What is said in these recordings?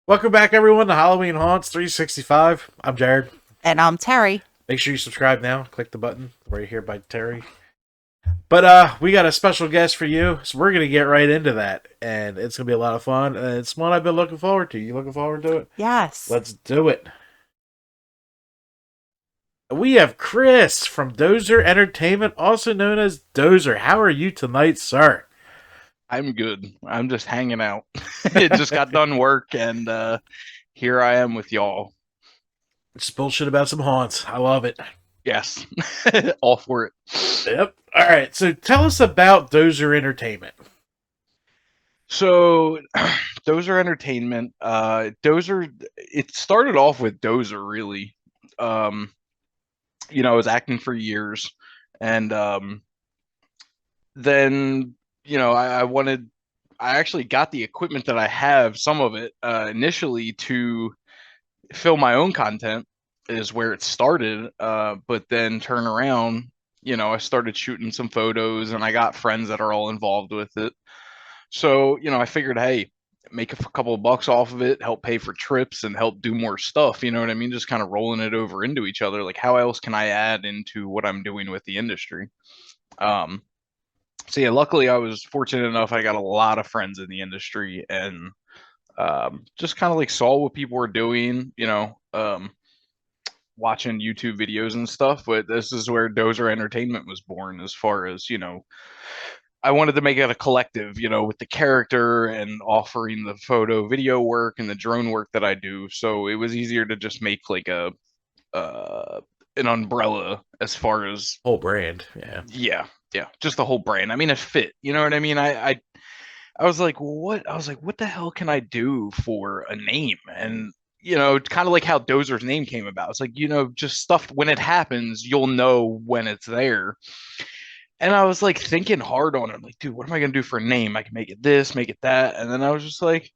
Welcome back, everyone, to Halloween Haunts 365. I'm Jared. And I'm Terry. Make sure you subscribe now. Click the button right here by Terry. But we got a special guest for you, so we're going to get right into that. And it's going to be a lot of fun. And it's one I've been looking forward to. You looking forward to it? Yes. Let's do it. We have Chris from Dozer Entertainment, also known as Dozer. How are you tonight, sir? I'm good. I'm just hanging out. It just got done work, and here I am with y'all. Just bullshit about some haunts. I love it. Yes. All for it. Yep. All right. So tell us about Dozer Entertainment. So, Dozer Entertainment. Dozer. It started off with Dozer, really. I was acting for years, and then I actually got the equipment that I have, some of it, initially to film my own content is where it started. But then turn around, I started shooting some photos and I got friends that are all involved with it. So, I figured, hey, make a couple of bucks off of it, help pay for trips and help do more stuff. You know what I mean? Just kind of rolling it over into each other. Like, how else can I add into what I'm doing with the industry? So yeah, luckily I was fortunate enough. I got a lot of friends in the industry and just kind of like saw what people were doing, watching YouTube videos and stuff. But this is where Dozer Entertainment was born, as far as, I wanted to make it a collective, with the character and offering the photo video work and the drone work that I do. So it was easier to just make like an umbrella as far as Whole brand. Yeah, just the whole brand. I mean, it fit. You know what I mean? I was like, what? I was like, what the hell can I do for a name? And kind of like how Dozer's name came about. It's like, just stuff when it happens, you'll know when it's there. And I was like thinking hard on it. I'm like, dude, what am I gonna do for a name? I can make it this, make it that. And then I was just like,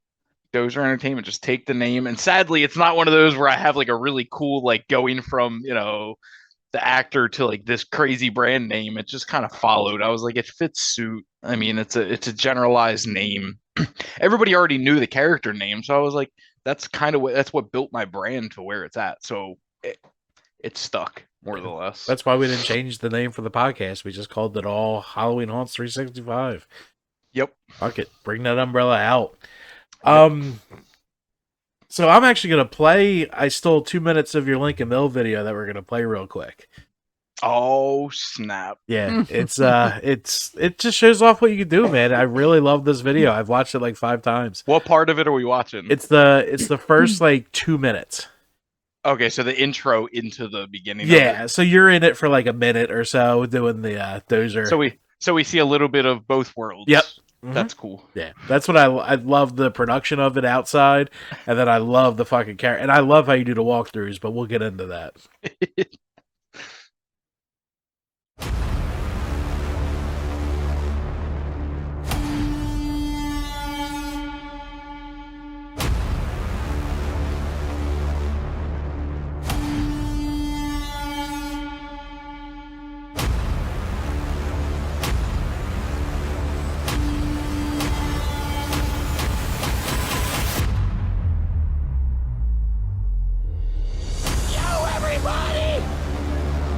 Dozer Entertainment, just take the name. And sadly, it's not one of those where I have like a really cool, like going from, the actor to like this crazy brand name. It just kind of followed. I was like, it fits suit. I mean, it's a generalized name. Everybody already knew the character name, so I was like, that's what built my brand to where it's at. So it stuck more or less. That's why we didn't change the name for the podcast. We just called it all Halloween Haunts 365. Yep. Fuck it. Bring that umbrella out. So I'm actually going to play, I stole 2 minutes of your Lincoln Mill video that we're going to play real quick. Oh, snap. Yeah, it just shows off what you can do, man. I really love this video. I've watched it like 5 times. What part of it are we watching? It's the first like 2 minutes. Okay, so the intro into the beginning. Yeah, so you're in it for like a minute or so doing the Dozer. So we see a little bit of both worlds. Yep. Mm-hmm. That's cool. Yeah, that's what I love, the production of it outside, and then I love the fucking character, and I love how you do the walkthroughs, but we'll get into that.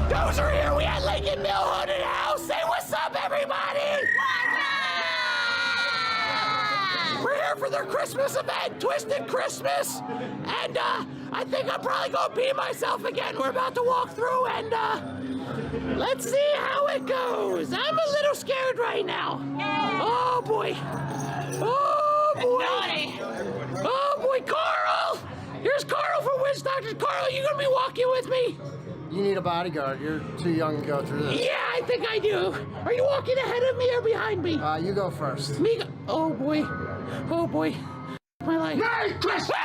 Dozer here, we at Lincoln Mill Haunted House. Say what's up, everybody! We're here for their Christmas event, Twisted Christmas. And I think I'm probably gonna pee myself again. We're about to walk through and let's see how it goes. I'm a little scared right now. Oh boy. Oh boy. Oh boy, Carl! Here's Carl from Witch Doctors. Carl, you gonna be walking with me? You need a bodyguard. You're too young to go through this. Yeah, I think I do. Are you walking ahead of me or behind me? You go first. Me go- Oh boy. Oh boy. My life. Merry Christmas,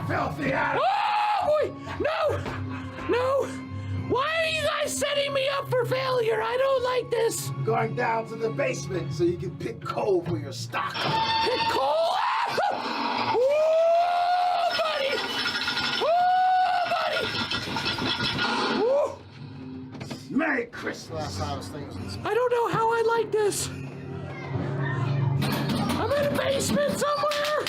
filthy animal! Oh boy! No! No! Why are you guys setting me up for failure? I don't like this. Going down to the basement so you can pick coal for your stock. Pick coal? Oh, buddy! Oh, buddy! Ooh. Merry Christmas! Last time I was thinking. I don't know how I like this. I'm in a basement somewhere.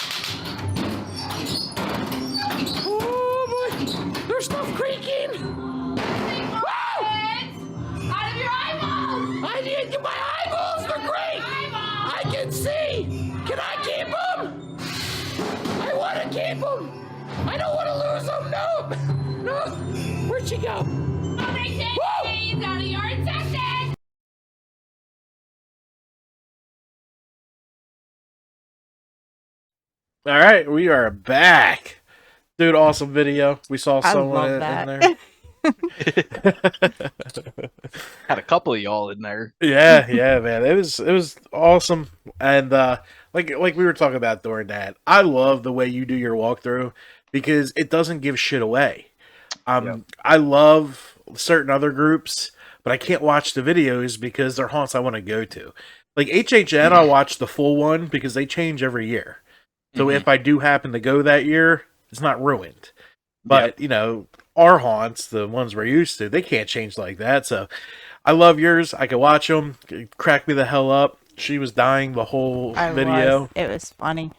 I don't want to lose him. No. No. Where'd she go? All right, we are back. Dude, awesome video. We saw I someone love in that. there. Had a couple of y'all in there. Yeah, man. It was awesome. And like we were talking about during that, I love the way you do your walkthrough because it doesn't give shit away. I love certain other groups, but I can't watch the videos because they're haunts I want to go to. Like HHN, I'll watch the full one because they change every year. So if I do happen to go that year, it's not ruined. But, you know, our haunts, the ones we're used to, they can't change like that. So I love yours. I could watch them. Crack me the hell up. She was dying the whole video. It was funny.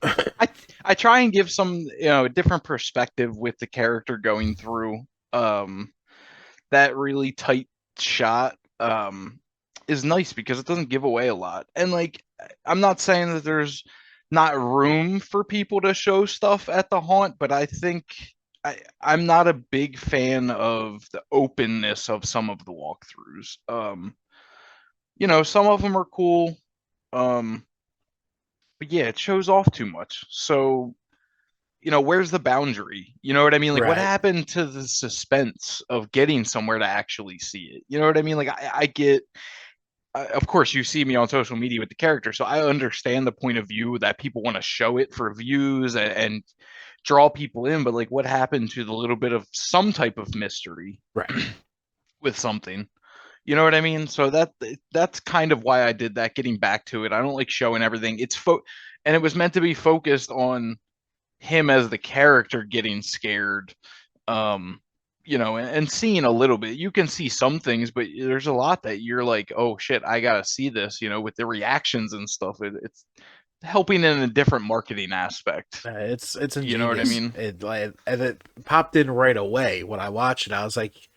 I try and give some, different perspective with the character going through. That really tight shot is nice because it doesn't give away a lot. And like, I'm not saying that there's not room for people to show stuff at the haunt, but I think I'm not a big fan of the openness of some of the walkthroughs. Some of them are cool. But yeah, it shows off too much. So, where's the boundary? You know what I mean? Like, what happened to the suspense of getting somewhere to actually see it? You know what I mean? Like, I get, of course, you see me on social media with the character, so I understand the point of view that people want to show it for views and draw people in. But like, what happened to the little bit of some type of mystery, with something? You know what I mean? So that's kind of why I did that. Getting back to it, I don't like showing everything. And it was meant to be focused on him as the character getting scared. And seeing a little bit. You can see some things, but there's a lot that you're like, oh shit, I gotta see this, with the reactions and stuff. It's helping in a different marketing aspect. It's ingenious. You know what I mean? And it popped in right away when I watched it. I was like,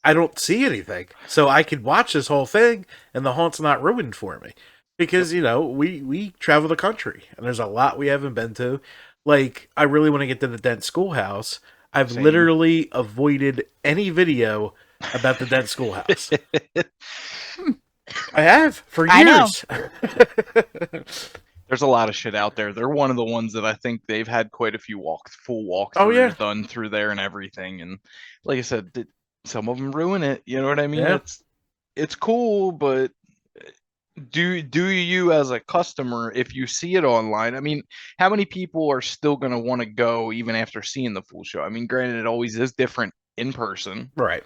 I don't see anything. So I could watch this whole thing and the haunt's not ruined for me. Because, we travel the country and there's a lot we haven't been to. Like, I really want to get to the Dent Schoolhouse. I've literally avoided any video about the Dent Schoolhouse. I have for years. There's a lot of shit out there. They're one of the ones that I think they've had quite a few full walkthroughs done through there and everything. And like I said, some of them ruin it. You know what I mean? Yeah. It's cool, but do you as a customer, if you see it online, I mean, how many people are still going to want to go even after seeing the full show? I mean, granted, it always is different in person, right?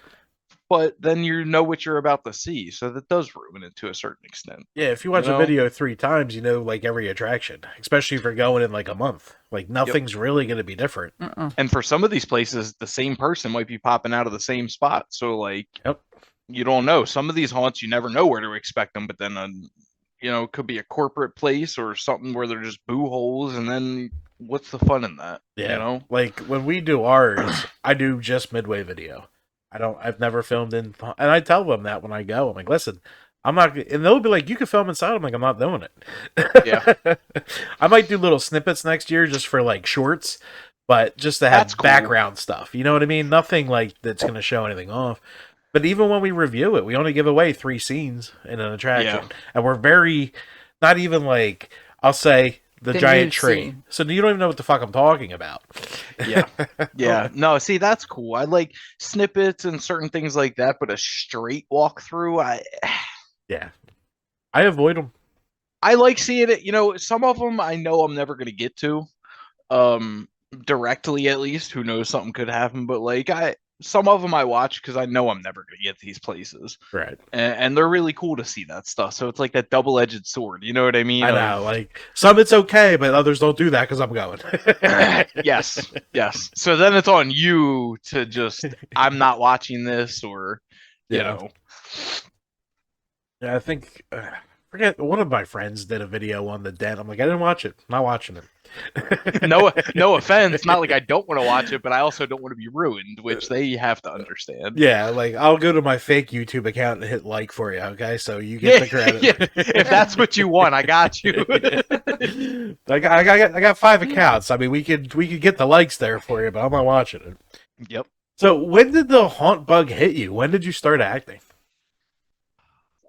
But then you know what you're about to see, so that does ruin it to a certain extent. Yeah, if you watch a video 3 times, you know, like every attraction, especially if you're going in like a month, like nothing's really going to be different. And for some of these places, the same person might be popping out of the same spot, so like, you don't know. Some of these haunts, you never know where to expect them, but then, it could be a corporate place or something where they're just boo holes, and then what's the fun in that? Yeah, like when we do ours, I do just midway video. I've never filmed in, and I tell them that when I go, I'm like, listen, I'm not, and they'll be like, you can film inside. I'm like, I'm not doing it. Yeah. I might do little snippets next year just for like shorts, but just to have background stuff. You know what I mean? Nothing like that's going to show anything off. But even when we review it, we only give away 3 scenes in an attraction. And we're very, not even like, I'll say, the giant tree. Scene. So you don't even know what the fuck I'm talking about. Yeah. No, see, that's cool. I like snippets and certain things like that, but a straight walkthrough, I avoid them. I like seeing it. Some of them I know I'm never going to get to, directly at least. Who knows, something could happen. But like some of them I watch because I know I'm never going to get these places. Right. And they're really cool to see that stuff. So it's like that double-edged sword. You know what I mean? I know. Like, some it's okay, but others don't do that because I'm going. Yes. So then it's on you to just, I'm not watching this or, you know. Yeah, I think Forget, one of my friends did a video on the den. I'm like, I didn't watch it. Not watching it. No offense, not like I don't want to watch it, but I also don't want to be ruined, which they have to understand. Yeah, like I'll go to my fake YouTube account and hit like for you, okay? So you get Yeah, the credit. yeah. If that's what you want, I got you. I got 5 accounts. I mean, we could get the likes there for you, but I'm not watching it. Yep. So when did the haunt bug hit you? When did you start acting?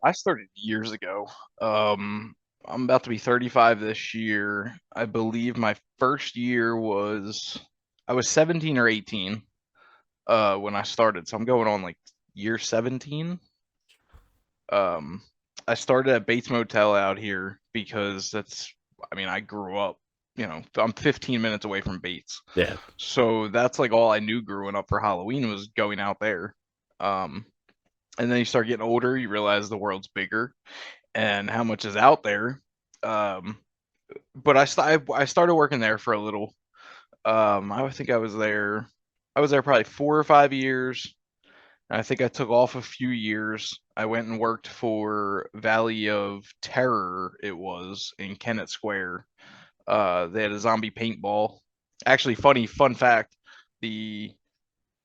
I started years ago. I'm about to be 35 this year. I believe my first year I was 17 or 18 when I started. So I'm going on like year 17. I started at Bates Motel out here because I grew up, I'm 15 minutes away from Bates. Yeah. So that's like all I knew growing up for Halloween was going out there. And then you start getting older, you realize the world's bigger and how much is out there. But I started working there for a little. I think I was there probably 4 or 5 years. I think I took off a few years. I went and worked for Valley of Terror, it was, in Kennett Square. They had a zombie paintball. Actually, fun fact, the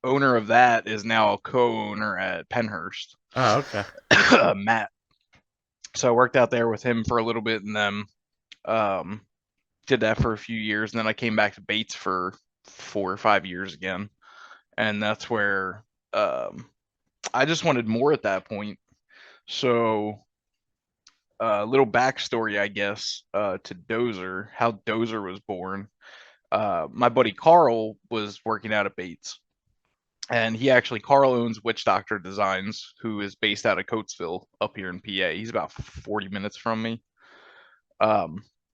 owner of that is now a co-owner at Penhurst. Oh, okay. Matt. So I worked out there with him for a little bit, and then did that for a few years, and then I came back to Bates for 4 or 5 years again, and that's where I just wanted more at that point. So a little backstory, I guess, to Dozer, how Dozer was born. My buddy Carl was working out at Bates, and Carl owns Witch Doctor Designs, who is based out of Coatesville up here in PA. He's about 40 minutes from me.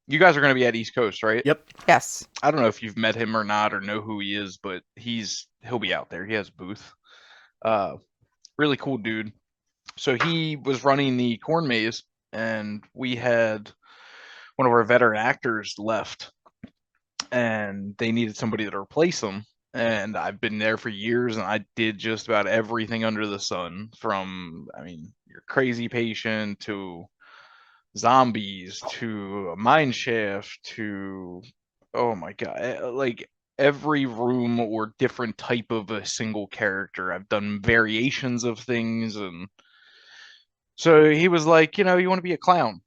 You guys are going to be at East Coast, right? Yep. Yes. I don't know if you've met him or not, or know who he is, but he'll be out there. He has a booth. Really cool dude. So he was running the corn maze, and we had one of our veteran actors left, and they needed somebody to replace him. And I've been there for years, and I did just about everything under the sun, from your crazy patient to zombies to a mine shaft to, oh my god, like every room or different type of a single character. I've done variations of things. And so he was like, you want to be a clown.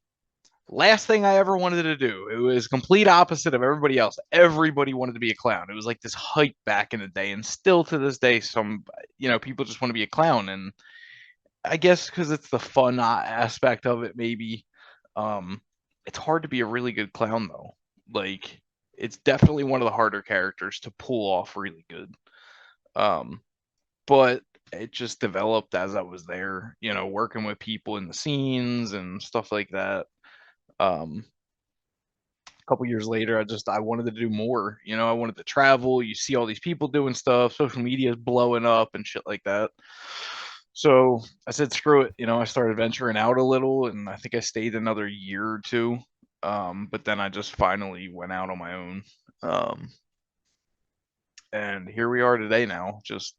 Last thing I ever wanted to do. It was complete opposite of everybody else. Everybody wanted to be a clown. It was like this hype back in the day, and still to this day, some people just want to be a clown. And I guess because it's the fun aspect of it, maybe. It's hard to be a really good clown, though. Like, it's definitely one of the harder characters to pull off really good. But it just developed as I was there, working with people in the scenes and stuff like that. A couple years later, I wanted to do more. I wanted to travel. You see all these people doing stuff. Social media is blowing up and shit like that. So I said, screw it. I started venturing out a little, and I think I stayed another year or two. But then I just finally went out on my own. And here we are today now, just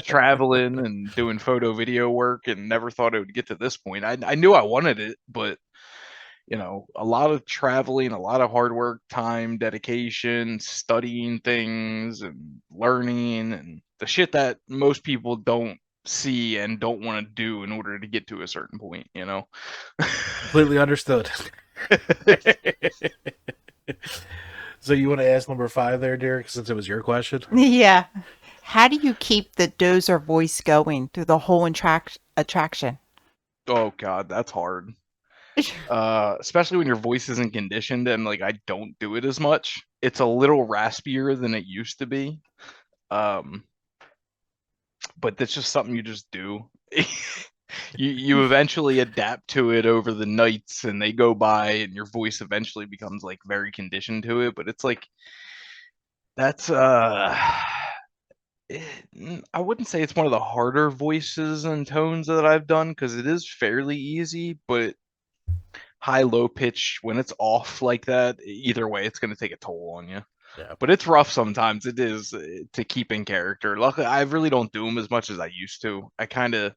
traveling and doing photo video work, and never thought it would get to this point. I knew I wanted it, but a lot of traveling, a lot of hard work, time, dedication, studying things and learning, and the shit that most people don't see and don't want to do in order to get to a certain point, Completely understood. So you want to ask number 5 there, Derek, since it was your question? Yeah. How do you keep the Dozer voice going through the whole attraction? Oh God, that's hard. Especially when your voice isn't conditioned, and like I don't do it as much. It's a little raspier than it used to be. But that's just something you just do. You eventually adapt to it over the nights, and they go by, and your voice eventually becomes like very conditioned to it. But it's like that's I wouldn't say it's one of the harder voices and tones that I've done, because it is fairly easy, but high low pitch, when it's off like that, either way it's going to take a toll on you. Yeah. But it's rough sometimes. It is, to keep in character. Luckily I really don't do them as much as I used to. I kind of,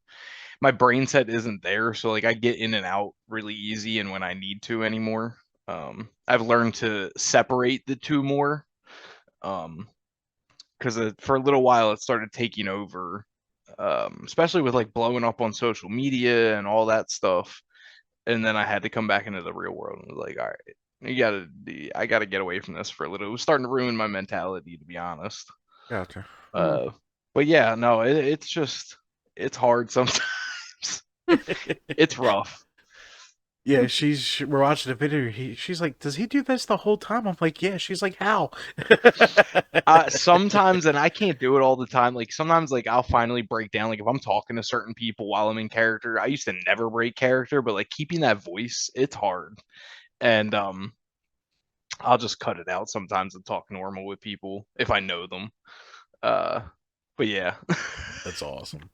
my brain set isn't there, so like I get in and out really easy and when I need to anymore. I've learned to separate the two more. Because for a little while it started taking over, especially with like blowing up on social media and all that stuff. And then I had to come back into the real world and was like, all right, I gotta get away from this for a little. It was starting to ruin my mentality, to be honest. Gotcha. But yeah, no, it's hard sometimes. It's rough. Yeah, we're watching a video. She's like, "Does he do this the whole time?" I'm like, "Yeah." She's like, "How?" Sometimes, and I can't do it all the time. Like sometimes, like I'll finally break down. Like if I'm talking to certain people while I'm in character, I used to never break character, but like keeping that voice, it's hard. And I'll just cut it out sometimes and talk normal with people if I know them. But yeah. That's awesome.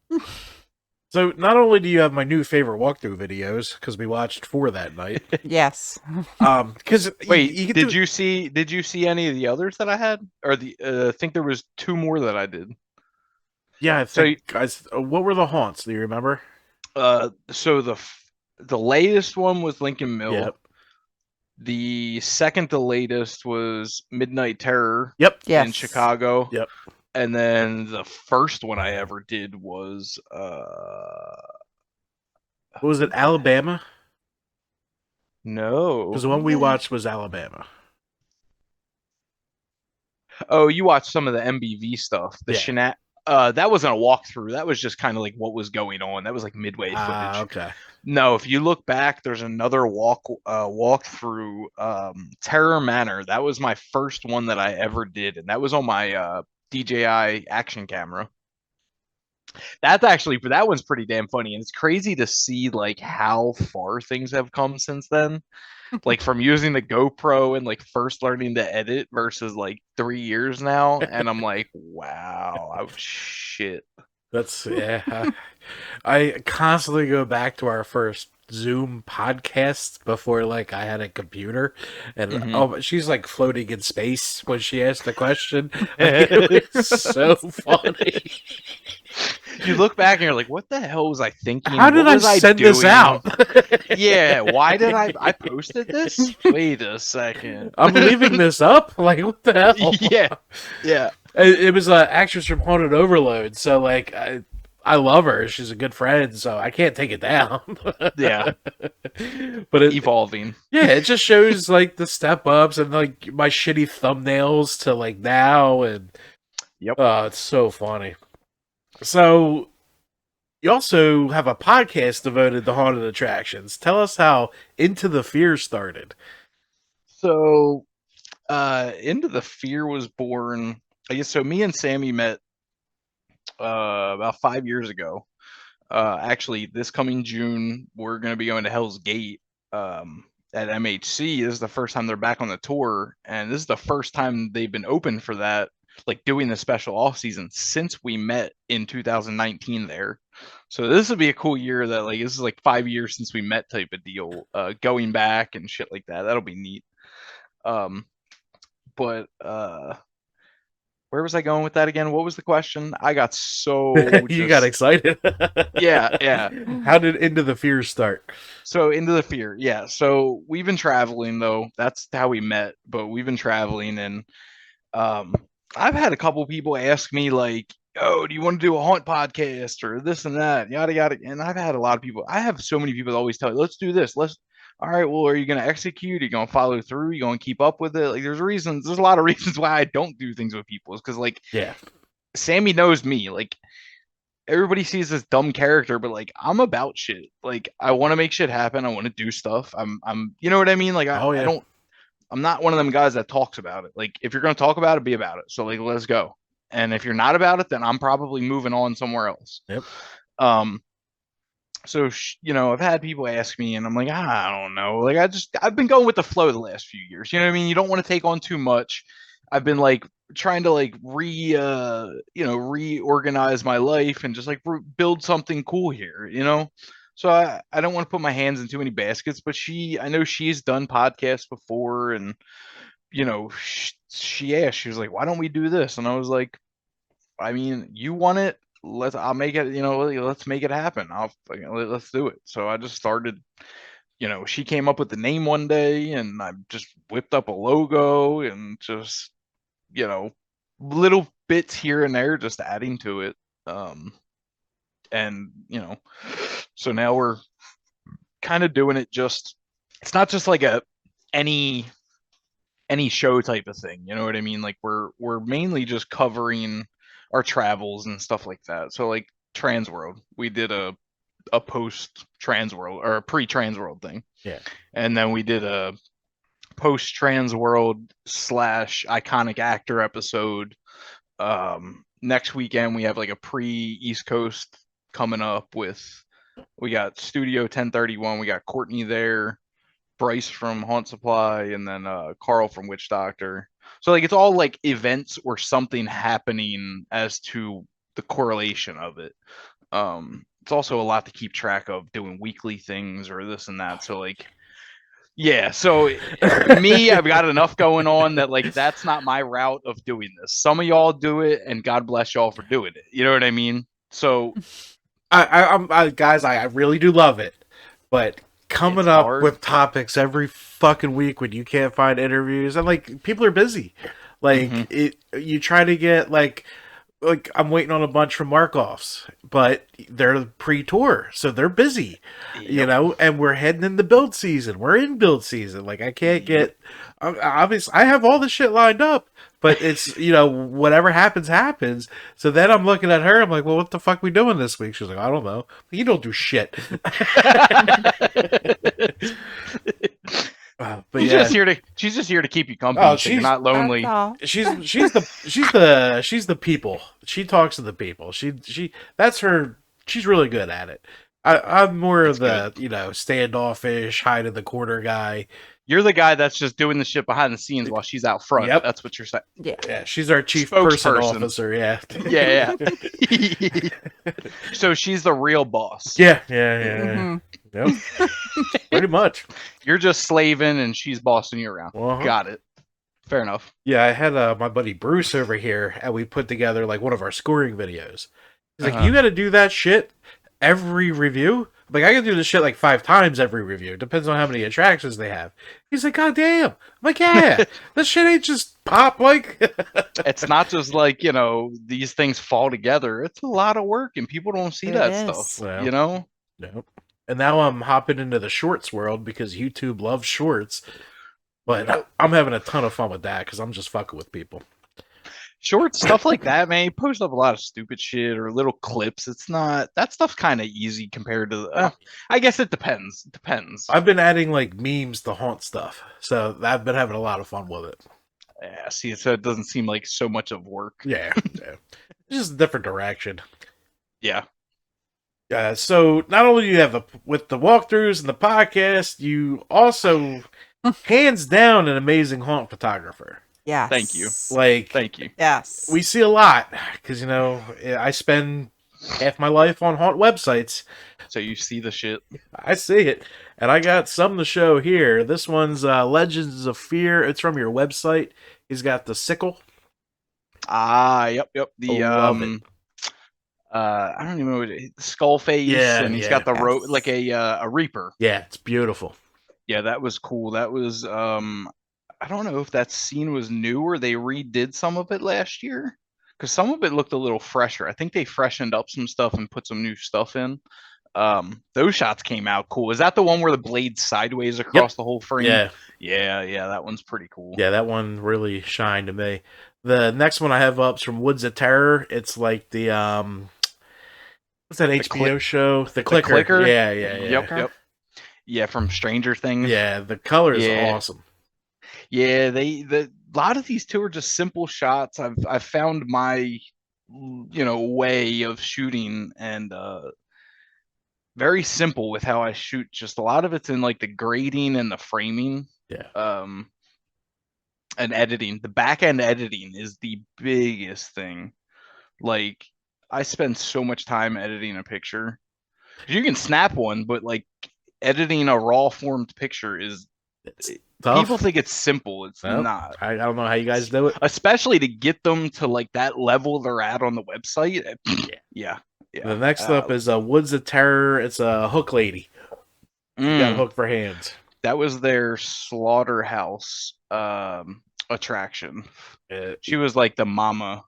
So not only do you have my new favorite walkthrough videos because we watched 4 that night. Yes. Because Wait, did you see any of the others that I had, or I think there was 2 more that I did. Yeah, I think guys. What were the haunts? Do you remember? So the latest one was Lincoln Mill. Yep. The second to latest was Midnight Terror. Yep. Yes. In Chicago. Yep. And then the first one I ever did was what was it? Alabama? No. Because the one we watched was Alabama. Oh, you watched some of the MBV stuff. The that wasn't a walkthrough. That was just kind of like what was going on. That was like midway footage. Okay. No, if you look back, there's another walkthrough, Terror Manor. That was my first one that I ever did, and that was on my DJI action camera. That one's pretty damn funny, and it's crazy to see like how far things have come since then. Like from using the GoPro and like first learning to edit versus like 3 years now, and I'm like, wow, shit. That's yeah. I constantly go back to our first Zoom podcast before like I had a computer, and she's like floating in space when she asked the question. It was so funny. You look back and you're like, what the hell was I thinking? How did I send this out? Yeah, why did I posted this? Wait a second. I'm leaving this up? Like, what the hell? Yeah. It was an actress from Haunted Overload, so like I love her. She's a good friend, so I can't take it down. Yeah. But evolving. Yeah, it just shows like the step ups and like my shitty thumbnails to like now, and yep. It's so funny. So, you also have a podcast devoted to haunted attractions. Tell us how Into the Fear started. So, Into the Fear was born, I guess, so me and Sammy met about 5 years ago. Actually, this coming June, we're going to be going to Hell's Gate at MHC. This is the first time they're back on the tour, and this is the first time they've been open for that, like doing the special off season since we met in 2019 there. So this would be a cool year that like this is like 5 years since we met type of deal, going back and shit like that. That'll be neat. But where was I going with that again? What was the question? I got so you got excited. Yeah. How did Into the Fear start? So Into the Fear, yeah. So we've been traveling though. That's how we met. But we've been traveling, and I've had a couple people ask me like, "Oh, do you want to do a haunt podcast or this and that, yada yada?" And I've had a lot of people. I have so many people that always tell me, "Let's do this. All right, well, are you going to execute? Are you going to follow through? Are you going to keep up with it?" Like, there's a lot of reasons why I don't do things with people. It's because, like, yeah, Sammy knows me. Like, everybody sees this dumb character, but like, I'm about shit. Like, I want to make shit happen. I want to do stuff. I'm, you know what I mean? Like, I'm not one of them guys that talks about it. Like, if you're going to talk about it, be about it. So, like, let's go. And if you're not about it, then I'm probably moving on somewhere else. Yep. So, I've had people ask me, and I'm like, I don't know. Like, I've been going with the flow the last few years. You know what I mean? You don't want to take on too much. I've been like trying to like reorganize my life and just like build something cool here, So I don't want to put my hands in too many baskets, but I know she's done podcasts before, and she asked, she was like, why don't we do this? And I was like, I mean, you want it, I'll make it, let's make it happen. Let's do it. So I just started, she came up with the name one day, and I just whipped up a logo and just, little bits here and there, just adding to it. And so now we're kind of doing it, it's not just like any show type of thing, you know what I mean? Like we're mainly just covering our travels and stuff like that. So like Transworld, we did a post Transworld or a pre Transworld thing. Yeah. And then we did a post Transworld / iconic actor episode. Next weekend we have like a pre East Coast coming up we got Studio 1031, we got Courtney there, Bryce from Haunt Supply, and then Carl from Witch Doctor. So like it's all like events or something happening as to the correlation of it. It's also a lot to keep track of, doing weekly things or this and that. So like, yeah. So me, I've got enough going on that like that's not my route of doing this. Some of y'all do it, and God bless y'all for doing it. You know what I mean? So, guys, I really do love it, but coming It's up hard. with topics every fucking week when you can't find interviews, and like people are busy. Like you try to get like I'm waiting on a bunch from Markoffs, but they're pre-tour, so they're busy, and we're heading into build season. We're in build season. Like I can't get, obviously I have all the shit lined up, but it's, whatever happens. So then I'm looking at her, I'm like, well, what the fuck we doing this week? She's like, I don't know. You don't do shit. But she's yeah. just here to keep you company. Oh, so you're not lonely. That's all. She's the people. She talks to the people. That's her. She's really good at it. I'm more of the standoffish, hide in the corner guy. You're the guy that's just doing the shit behind the scenes while she's out front. Yep. That's what you're saying. Yeah, she's our chief person Spokesperson. officer. Yeah. Yeah. So she's the real boss. Yeah. Mhm. Yep. Pretty much. You're just slaving, and she's bossing you around. Uh-huh. Got it. Fair enough. Yeah, I had my buddy Bruce over here, and we put together like one of our scoring videos. He's like, you got to do that shit every review. I'm like, I can do this shit like 5 times every review. Depends on how many attractions they have. He's like, God damn. I'm like, yeah, this shit ain't just pop like. It's not just like, these things fall together. It's a lot of work, and people don't see that stuff. Well, Nope. And now I'm hopping into the shorts world because YouTube loves shorts. But I'm having a ton of fun with that because I'm just fucking with people. Short stuff like that, man. You post up a lot of stupid shit or little clips. It's not, that stuff's kind of easy compared to I guess it depends. It depends. I've been adding like memes to haunt stuff, so I've been having a lot of fun with it. Yeah, see, so it doesn't seem like so much of work. Yeah. Just a different direction. Yeah. So not only do you have with the walkthroughs and the podcast, you also hands down an amazing haunt photographer. Yes. Thank you. Thank you. Yes. We see a lot because I spend half my life on haunt websites. So you see the shit. I see it, and I got some to show here. This one's Legends of Fear. It's from your website. He's got the sickle. Yep. The Love it. I don't even know what skull face, and he's got the rope like a reaper. Yeah, it's beautiful. Yeah, that was cool. That was I don't know if that scene was new or they redid some of it last year, because some of it looked a little fresher. I think they freshened up some stuff and put some new stuff in. Those shots came out cool. Is that the one where the blade's sideways across the whole frame? Yeah, that one's pretty cool. Yeah, that one really shined to me. The next one I have up's from Woods of Terror. It's like the what's that HBO show? The Clicker. Yeah. Yep. Yeah, from Stranger Things. Yeah, the color is awesome. Yeah, a lot of these two are just simple shots. I've found my way of shooting, and very simple with how I shoot. Just a lot of it's in like the grading and the framing. Yeah. And editing. The back end editing is the biggest thing. Like, I spend so much time editing a picture. You can snap one, but like editing a raw formed picture Tough? People think it's simple. It's Nope. not. I don't know how you guys do it. Especially to get them to like that level they're at on the website. Yeah. The next up is Woods of Terror. It's a hook lady. You got a hook for hands. That was their slaughterhouse attraction. She was like the mama.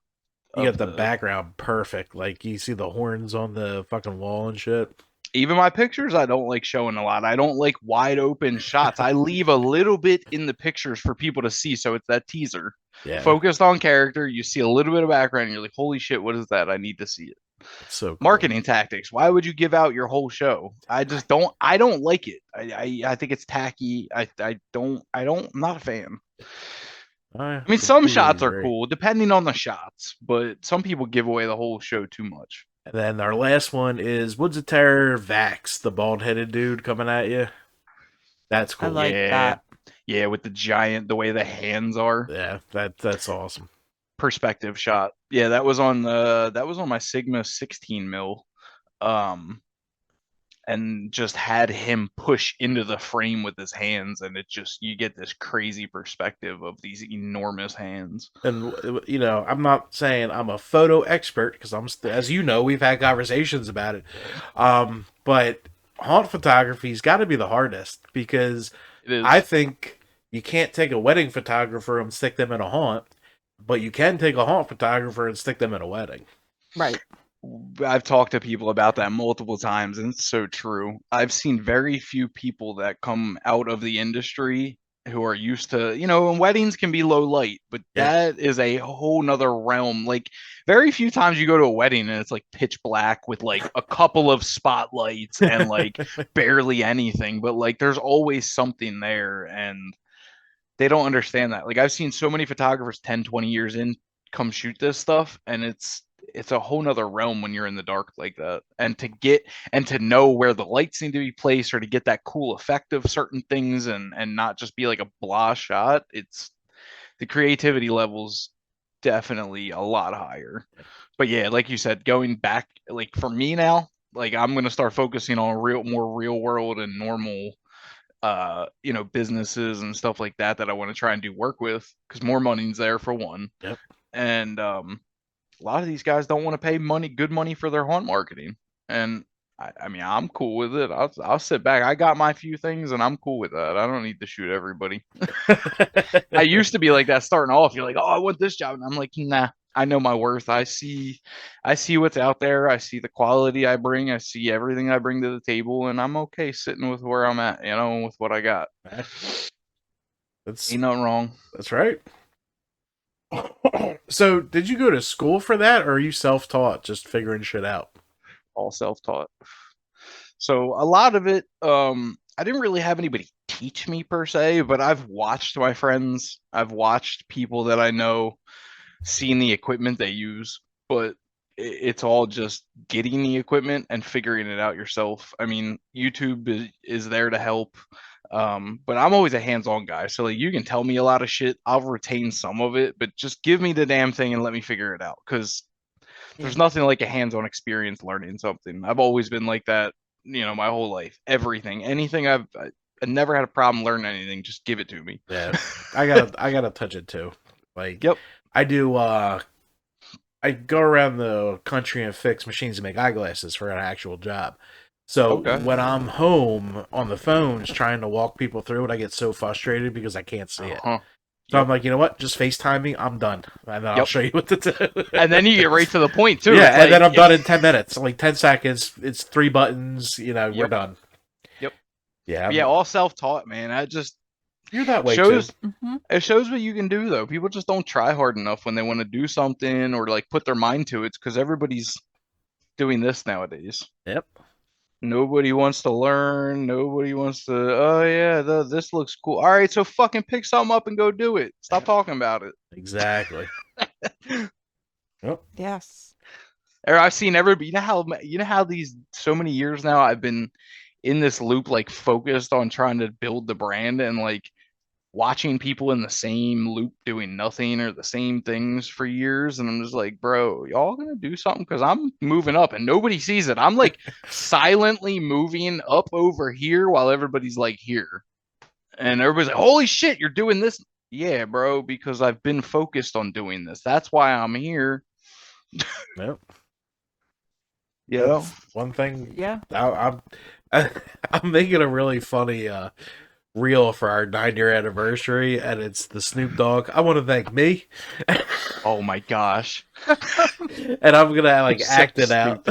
You got the background perfect. Like you see the horns on the fucking wall and shit. Even my pictures, I don't like showing a lot. I don't like wide open shots. I leave a little bit in the pictures for people to see. So it's that teaser. Yeah. Focused on character. You see a little bit of background. And you're like, holy shit, what is that? I need to see it. It's so cool. Marketing tactics. Why would you give out your whole show? I just don't. I don't like it. I think it's tacky. I'm not a fan. I mean, some shots are cool, depending on the shots, but some people give away the whole show too much. And then our last one is Woods of Terror Vax, the bald-headed dude coming at you. That's cool. I like that. Yeah, with the way the hands are. Yeah, that's awesome. Perspective shot. Yeah, that was on my Sigma 16 mil. And just had him push into the frame with his hands, and you get this crazy perspective of these enormous hands. And I'm not saying I'm a photo expert because as you know, we've had conversations about it. But haunt photography's got to be the hardest because I think you can't take a wedding photographer and stick them in a haunt, but you can take a haunt photographer and stick them in a wedding. Right. I've talked to people about that multiple times, and it's so true. I've seen very few people that come out of the industry who are used to, and weddings can be low light, but that is a whole nother realm. Like, very few times you go to a wedding and it's like pitch black with like a couple of spotlights and like barely anything, but like there's always something there, and they don't understand that. Like, I've seen so many photographers 10, 20 years in come shoot this stuff, and it's a whole nother realm when you're in the dark like that. And to know where the lights need to be placed, or to get that cool effect of certain things, and not just be like a blah shot. It's the creativity levels definitely a lot higher. But yeah, like you said, going back, like for me now, like I'm gonna start focusing on more real world and normal businesses and stuff like that I want to try and do work with, because more money's there for one. Yep. And a lot of these guys don't want to pay good money for their haunt marketing. And I mean, I'm cool with it. I'll sit back. I got my few things and I'm cool with that. I don't need to shoot everybody. I used to be like that starting off. You're like, oh, I want this job. And I'm like, nah, I know my worth. I see what's out there. I see the quality I bring. I see everything I bring to the table, and I'm okay sitting with where I'm at, with what I got. Ain't nothing wrong. That's right. So, did you go to school for that, or are you self-taught, just figuring shit out? All self-taught. So a lot of it, I didn't really have anybody teach me per se, but I've watched my friends. I've watched people that I know, seen the equipment they use, but it's all just getting the equipment and figuring it out yourself. I mean, YouTube is there to help. But I'm always a hands-on guy, so like, you can tell me a lot of shit, I'll retain some of it, but just give me the damn thing and let me figure it out, because there's nothing like a hands-on experience learning something. I've always been like that, my whole life. Anything I never had a problem learning anything. Just give it to me. Yeah, I gotta touch it too. Like, yep, I do. I go around the country and fix machines to make eyeglasses for an actual job. So when I'm home on the phones trying to walk people through it, I get so frustrated because I can't see it. So I'm like, you know what? Just FaceTime me. I'm done. And then I'll show you what to do. And then you get right to the point, too. Yeah, and then I'm done in 10 minutes. Like 10 seconds. It's 3 buttons. We're done. Yep. Yeah. All self-taught, man. You're that way, too. It shows what you can do, though. People just don't try hard enough when they want to do something or, like, put their mind to it, because everybody's doing this nowadays. Yep. Nobody wants to learn. Nobody wants to, oh, yeah, this looks cool. All right, so fucking pick something up and go do it. Stop talking about it. Exactly. Yep. Yes. Or I've seen everybody, you know how these so many years now I've been in this loop, like focused on trying to build the brand, and like watching people in the same loop doing nothing or the same things for years, and I'm just like, bro, y'all gonna do something? Because I'm moving up and nobody sees it. I'm like silently moving up over here while everybody's like here, And everybody's like, holy shit, you're doing this. Yeah, bro, because I've been focused on doing this. That's why I'm here. Yep. You know? One thing. Yeah. I'm making a really funny reel for our 9-year anniversary, and it's the Snoop Dogg. I want to thank me, Oh my gosh. and I'm gonna like So act it out.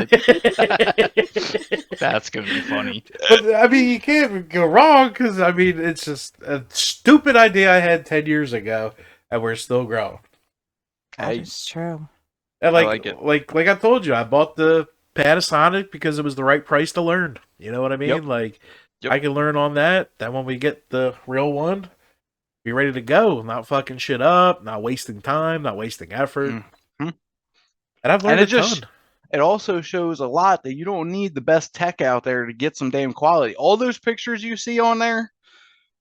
That's gonna be funny. But I mean, you can't go wrong because I mean, it's just a stupid idea I had 10 years ago, and we're still growing. That Hey, is true. And I like, like it. like I told you, I bought the Panasonic because it was the right price to learn. You know what I mean? Yep. Like, Yep. I can learn on that. Then when we get the real one, be ready to go. Not fucking shit up. Not wasting time. Not wasting effort. Mhm. And I've learned And a ton. it also shows a lot that you don't need the best tech out there to get some damn quality. All those pictures you see on there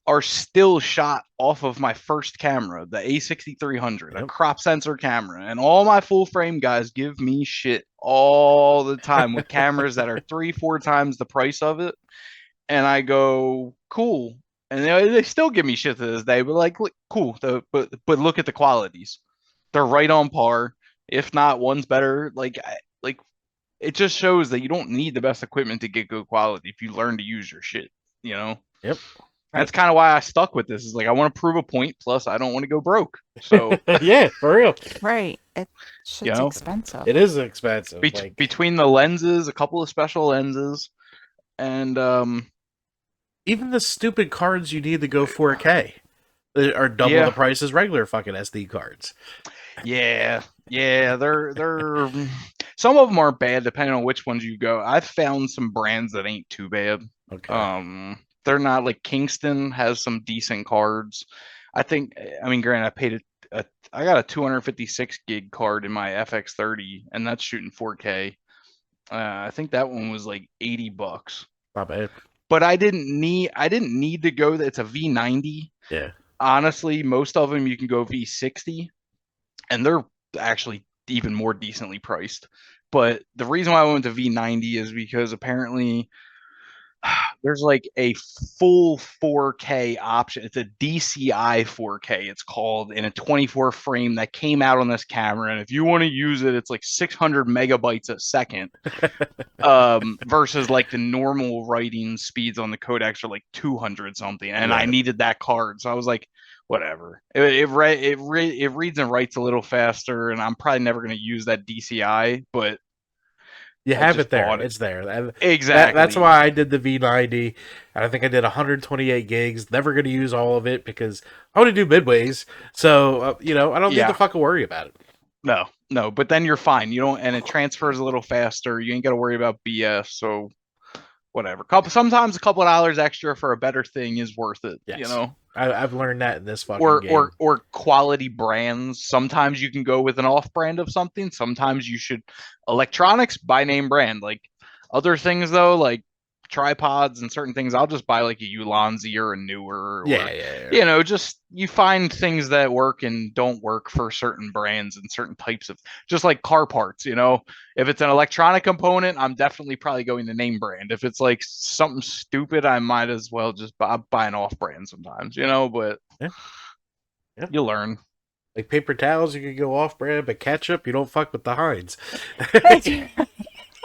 are still shot off of my first camera, the A6300, a Yep. crop sensor camera. And all my full frame guys give me shit all the time with cameras that are 3-4 times the price of it. And I go, cool. And they still give me shit to this day, but like, look, cool. But look at the qualities; they're right on par. If not, one's better. Like it just shows that you don't need the best equipment to get good quality if you learn to use your shit. You know. Yep. That's kind of why I stuck with this. Is like I want to prove a point. Plus, I don't want to go broke. So Yeah, for real. Right. It's shit's You know, expensive. It is expensive. Like, between the lenses, a couple of special lenses, and even the stupid cards you need to go 4K are double Yeah. the price as regular fucking SD cards. yeah, they're some of them are bad depending on which ones you go. I've found some brands that ain't too bad. Okay. They're not like Kingston has some decent cards. I mean, granted, I paid I got a 256 gig card in my FX30, and that's shooting 4K. I think that one was like $80. Not bad. But I didn't need to go. It's a V90. Yeah. Honestly, most of them you can go V60, and they're actually even more decently priced. But the reason why I went to V90 is because apparently there's like a full 4K option. It's a DCI 4K, it's called, in a 24 frame that came out on this camera. And if you want to use it, it's like 600 megabytes a second. Versus like the normal writing speeds on the codecs are like 200 something. And I Right. needed that card. So I was like, whatever. It reads and writes a little faster, and I'm probably never going to use that DCI, but You I have just it there. bought it. It's there. Exactly. That's why I did the V90. And I think I did 128 gigs. Never going to use all of it because I want to do midways. So, I don't need Yeah. to fucking worry about it. No, but then you're fine. You don't, and it transfers a little faster. You ain't got to worry about BS. So whatever. Sometimes a couple of dollars extra for a better thing is worth it. Yes. You know, I've learned that in this fucking game. or quality brands. Sometimes you can go with an off brand of something. Sometimes you should electronics buy name brand. Like other things though, like tripods and certain things, I'll just buy like a Ulanzi or a Newer. Yeah. Just you find things that work and don't work for certain brands and certain types of, just like car parts. If it's an electronic component, I'm definitely probably going to name brand. If it's like something stupid, I might as well just buy an off brand sometimes. But Yeah. you learn. Like paper towels, you can go off brand, but ketchup, you don't fuck with the Heinz.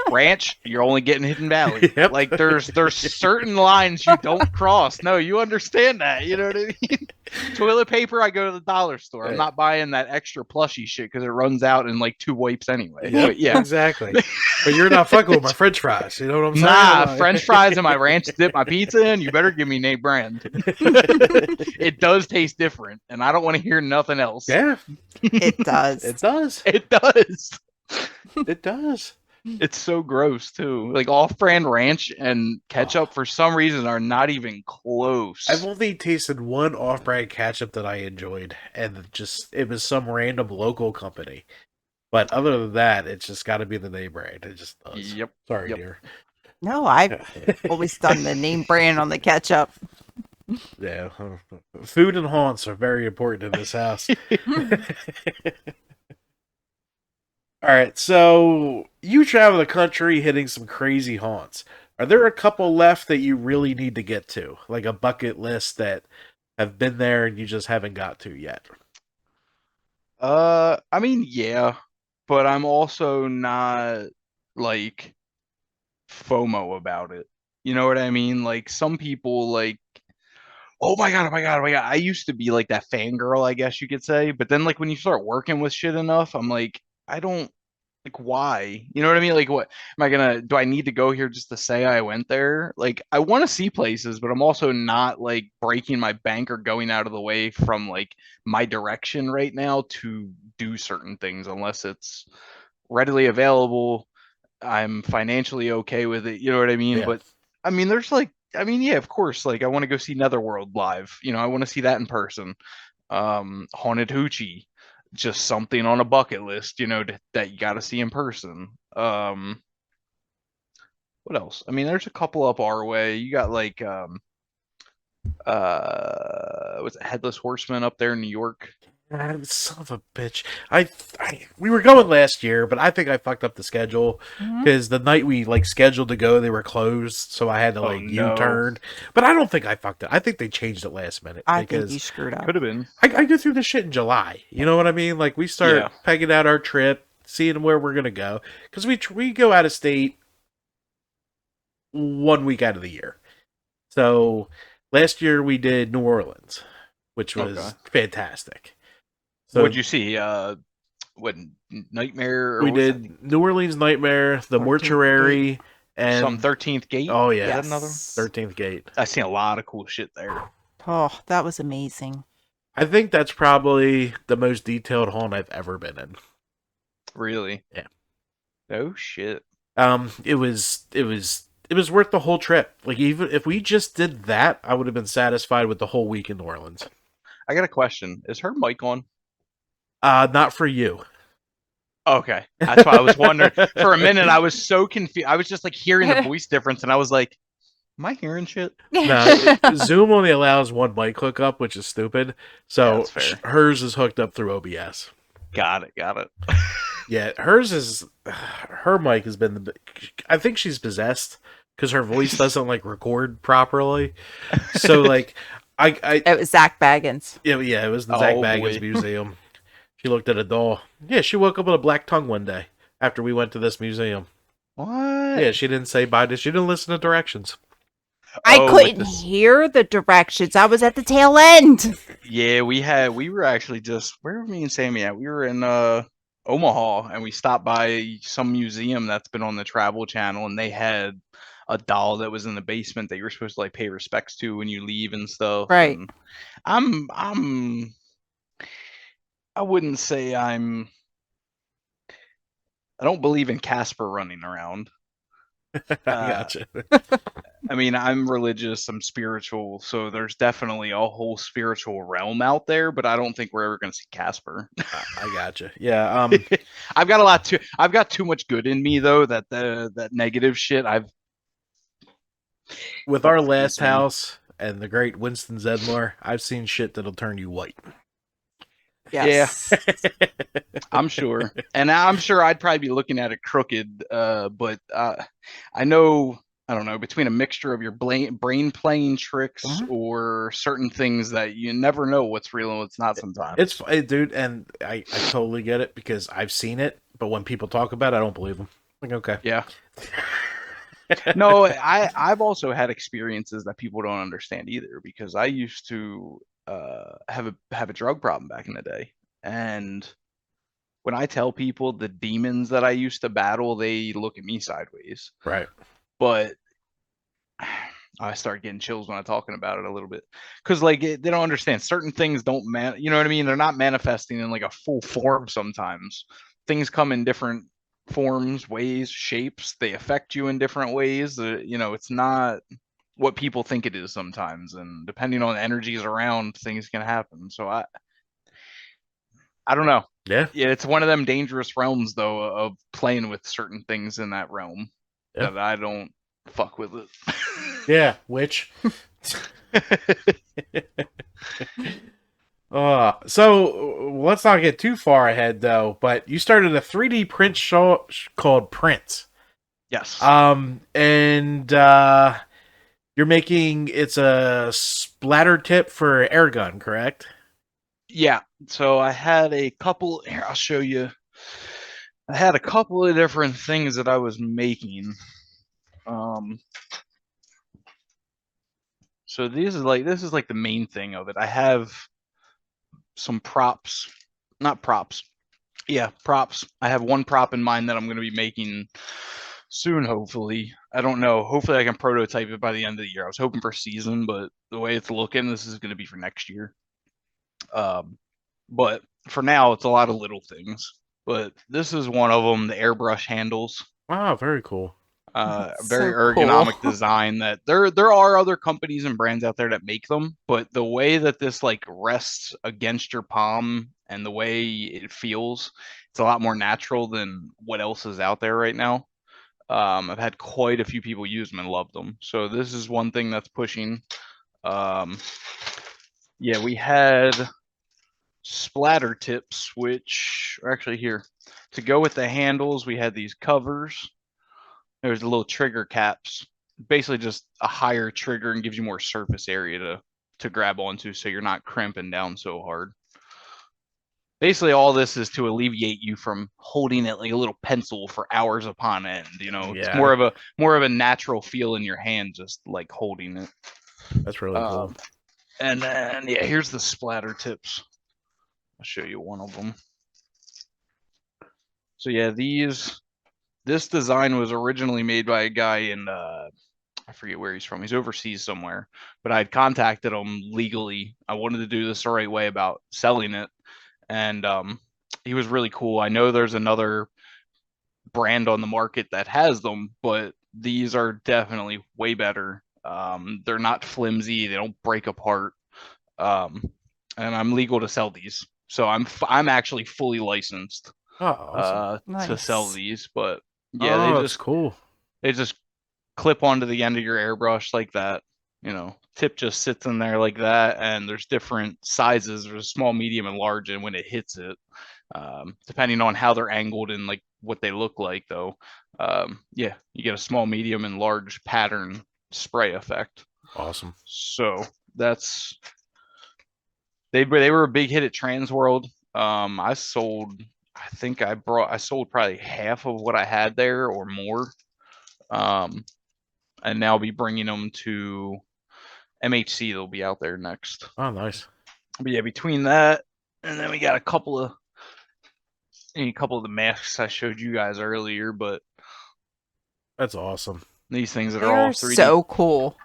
Ranch, you're only getting Hidden Valley. Yep. Like there's certain lines you don't cross. No, you understand that. You know what I mean? Toilet paper, I go to the dollar store. I'm not buying that extra plushy shit because it runs out in like 2 wipes anyway. Yep, But yeah, exactly. But you're not fucking with my French fries. You know what I'm saying? nah, French fries and my ranch dip my pizza in. You better give me name brand. It does taste different, and I don't want to hear nothing else. Yeah, It does. it does. It does. It does. It's so gross too. Like off-brand ranch and ketchup for some reason are not even close. I've only tasted one off-brand ketchup that I enjoyed, and it was some random local company. But other than that, it's just got to be the name brand. It just does. Yep. Sorry, Yep. dear. No, I've always done the name brand on the ketchup. Yeah. Food and haunts are very important in this house. All right, so you travel the country hitting some crazy haunts. Are there a couple left that you really need to get to? Like a bucket list that have been there and you just haven't got to yet? I mean, yeah, but I'm also not like FOMO about it. You know what I mean? Like some people like, oh my god, oh my god, oh my god. I used to be like that fangirl, I guess you could say. But then like when you start working with shit enough, I'm like, I don't like why? You know what I mean? Like what am I gonna do I need to go here just to say I went there? Like I want to see places, but I'm also not like breaking my bank or going out of the way from like my direction right now to do certain things unless it's readily available. I'm financially okay with it, you know what I mean? Yeah. But I mean, there's like, I mean, yeah, of course, like I want to go see Netherworld live. You know, I want to see that in person. Haunted Hoochie, just something on a bucket list, you know, that you got to see in person. What else? I mean, there's a couple up our way. You got like, what's it, Headless Horseman up there in New York? Son of a bitch. We were going last year, but I think I fucked up the schedule Mhm. because the night we like scheduled to go, they were closed, so I had to Oh, like no. U-turn. But I don't think I fucked it. I think they changed it last minute I think because you screwed up. Could have been. I go through this shit in July. You know what I mean? Like we start Yeah. pegging out our trip, seeing where we're gonna go because we go out of state 1 week out of the year. So last year we did New Orleans, which was Okay. fantastic. So What'd you see? What Nightmare? Or we what's that did thing? New Orleans Nightmare, the 13th Mortuary, and Some 13th Gate. oh Is yeah, that another one? 13th Gate. I've seen a lot of cool shit there. Oh, that was amazing. I think that's probably the most detailed haunt I've ever been in. Really? Yeah. Oh shit. It was worth the whole trip. Like even if we just did that, I would have been satisfied with the whole week in New Orleans. I got a question. Is her mic on? Not for you. Okay. That's why I was wondering. For a minute, I was so confused. I was just like hearing the voice difference, and I was like, "Am I hearing shit?" No, Zoom only allows one mic hookup, which is stupid. So That's fair. hers is hooked up through OBS. Got it. Got it. Yeah, hers is her mic has been I think she's possessed because her voice doesn't like record properly. So like I It was Zach Baggins. yeah, it was the Zach Oh, Baggins boy. Museum. She looked at a doll. Yeah, she woke up with a black tongue one day after we went to this museum. What? Yeah, she didn't say bye. She didn't listen to directions. I Oh, with couldn't this- hear the directions. I was at the tail end. Yeah, we were actually just where were me and Sammy at? We were in Omaha, and we stopped by some museum that's been on the Travel Channel, and they had a doll that was in the basement that you were supposed to like pay respects to when you leave and stuff. Right. And I wouldn't say I don't believe in Casper running around. I gotcha. I mean, I'm religious, I'm spiritual, so there's definitely a whole spiritual realm out there, but I don't think we're ever going to see Casper. I gotcha. Yeah. I've got too much good in me though that that negative shit With our Excuse last me. house and the great Winston Zedmore, I've seen shit that'll turn you white. Yes. I'm sure. And I'm sure I'd probably be looking at it crooked, but I know, I don't know, between a mixture of your brain playing tricks Mhm. or certain things that you never know what's real and what's not sometimes. Dude, and I totally get it because I've seen it, but when people talk about it, I don't believe them. Like, okay. Yeah. No, I've also had experiences that people don't understand either because I used to have a drug problem back in the day. And when I tell people the demons that I used to battle, they look at me sideways. Right. But I start getting chills when I'm talking about it a little bit because like they don't understand certain things don't you know what I mean? They're not manifesting in like a full form sometimes. Things come in different forms, ways, shapes. They affect you in different ways. You know, it's not what people think it is sometimes, and depending on energies around, things can happen. So I don't know. Yeah. Yeah, it's one of them dangerous realms though of playing with certain things in that realm Yeah. that I don't fuck with it. Yeah. Which. So let's not get too far ahead though. But you started a 3D print show called Prince. Yes. And You're making it's a splatter tip for air gun, correct? Yeah. So I had a couple. Here, I'll show you. I had a couple of different things that I was making. So this is like the main thing of it. I have some props, not props. Yeah, props. I have one prop in mind that I'm going to be making soon, hopefully. I don't know. Hopefully I can prototype it by the end of the year. I was hoping for season, but the way it's looking, this is going to be for next year. But for now, it's a lot of little things. But this is one of them, the airbrush handles. Wow, very cool. Very So ergonomic cool. design that there are other companies and brands out there that make them, but the way that this like rests against your palm and the way it feels, it's a lot more natural than what else is out there right now. I've had quite a few people use them and love them. So this is one thing that's pushing. Yeah, we had splatter tips, which are actually here. To go with the handles, we had these covers. There's the little trigger caps. Basically just a higher trigger and gives you more surface area to grab onto so you're not cramping down so hard. Basically all this is to alleviate you from holding it like a little pencil for hours upon end. Yeah. It's more of a natural feel in your hand, just like holding it. That's really cool. And then yeah, here's the splatter tips. I'll show you one of them. So yeah, this design was originally made by a guy in I forget where he's from. He's overseas somewhere, but I'd contacted him legally. I wanted to do this the right way about selling it, and he was really cool. I know there's another brand on the market that has them, but these are definitely way better. They're not flimsy. They don't break apart. And I'm legal to sell these, so I'm actually fully licensed Oh, awesome. to sell Nice. these. But yeah, That's cool. they just clip onto the end of your airbrush like that. Tip just sits in there like that, and there's different sizes. There's small, medium, and large, and when it hits it, depending on how they're angled and like what they look like, though, yeah, you get a small, medium, and large pattern spray effect. Awesome. So that's they were a big hit at Trans World. I sold probably half of what I had there or more. And now I'll be bringing them to MHC. They'll be out there next. Oh, nice. But yeah, between that and then we got a couple of the masks I showed you guys earlier, but That's awesome. these things that are all They're 3D. so cool.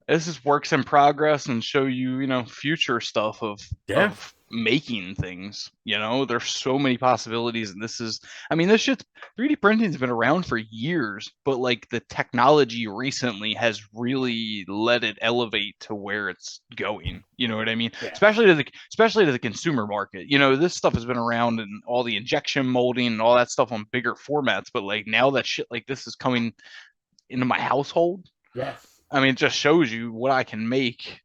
This is works in progress and show you, future stuff of making things. There's so many possibilities, and this shit's 3D printing's been around for years, but like the technology recently has really let it elevate to where it's going. You know what I mean? Yeah. Especially to the consumer market. This stuff has been around and all the injection molding and all that stuff on bigger formats, but like now that shit like this is coming into my household. Yes. It just shows you what I can make.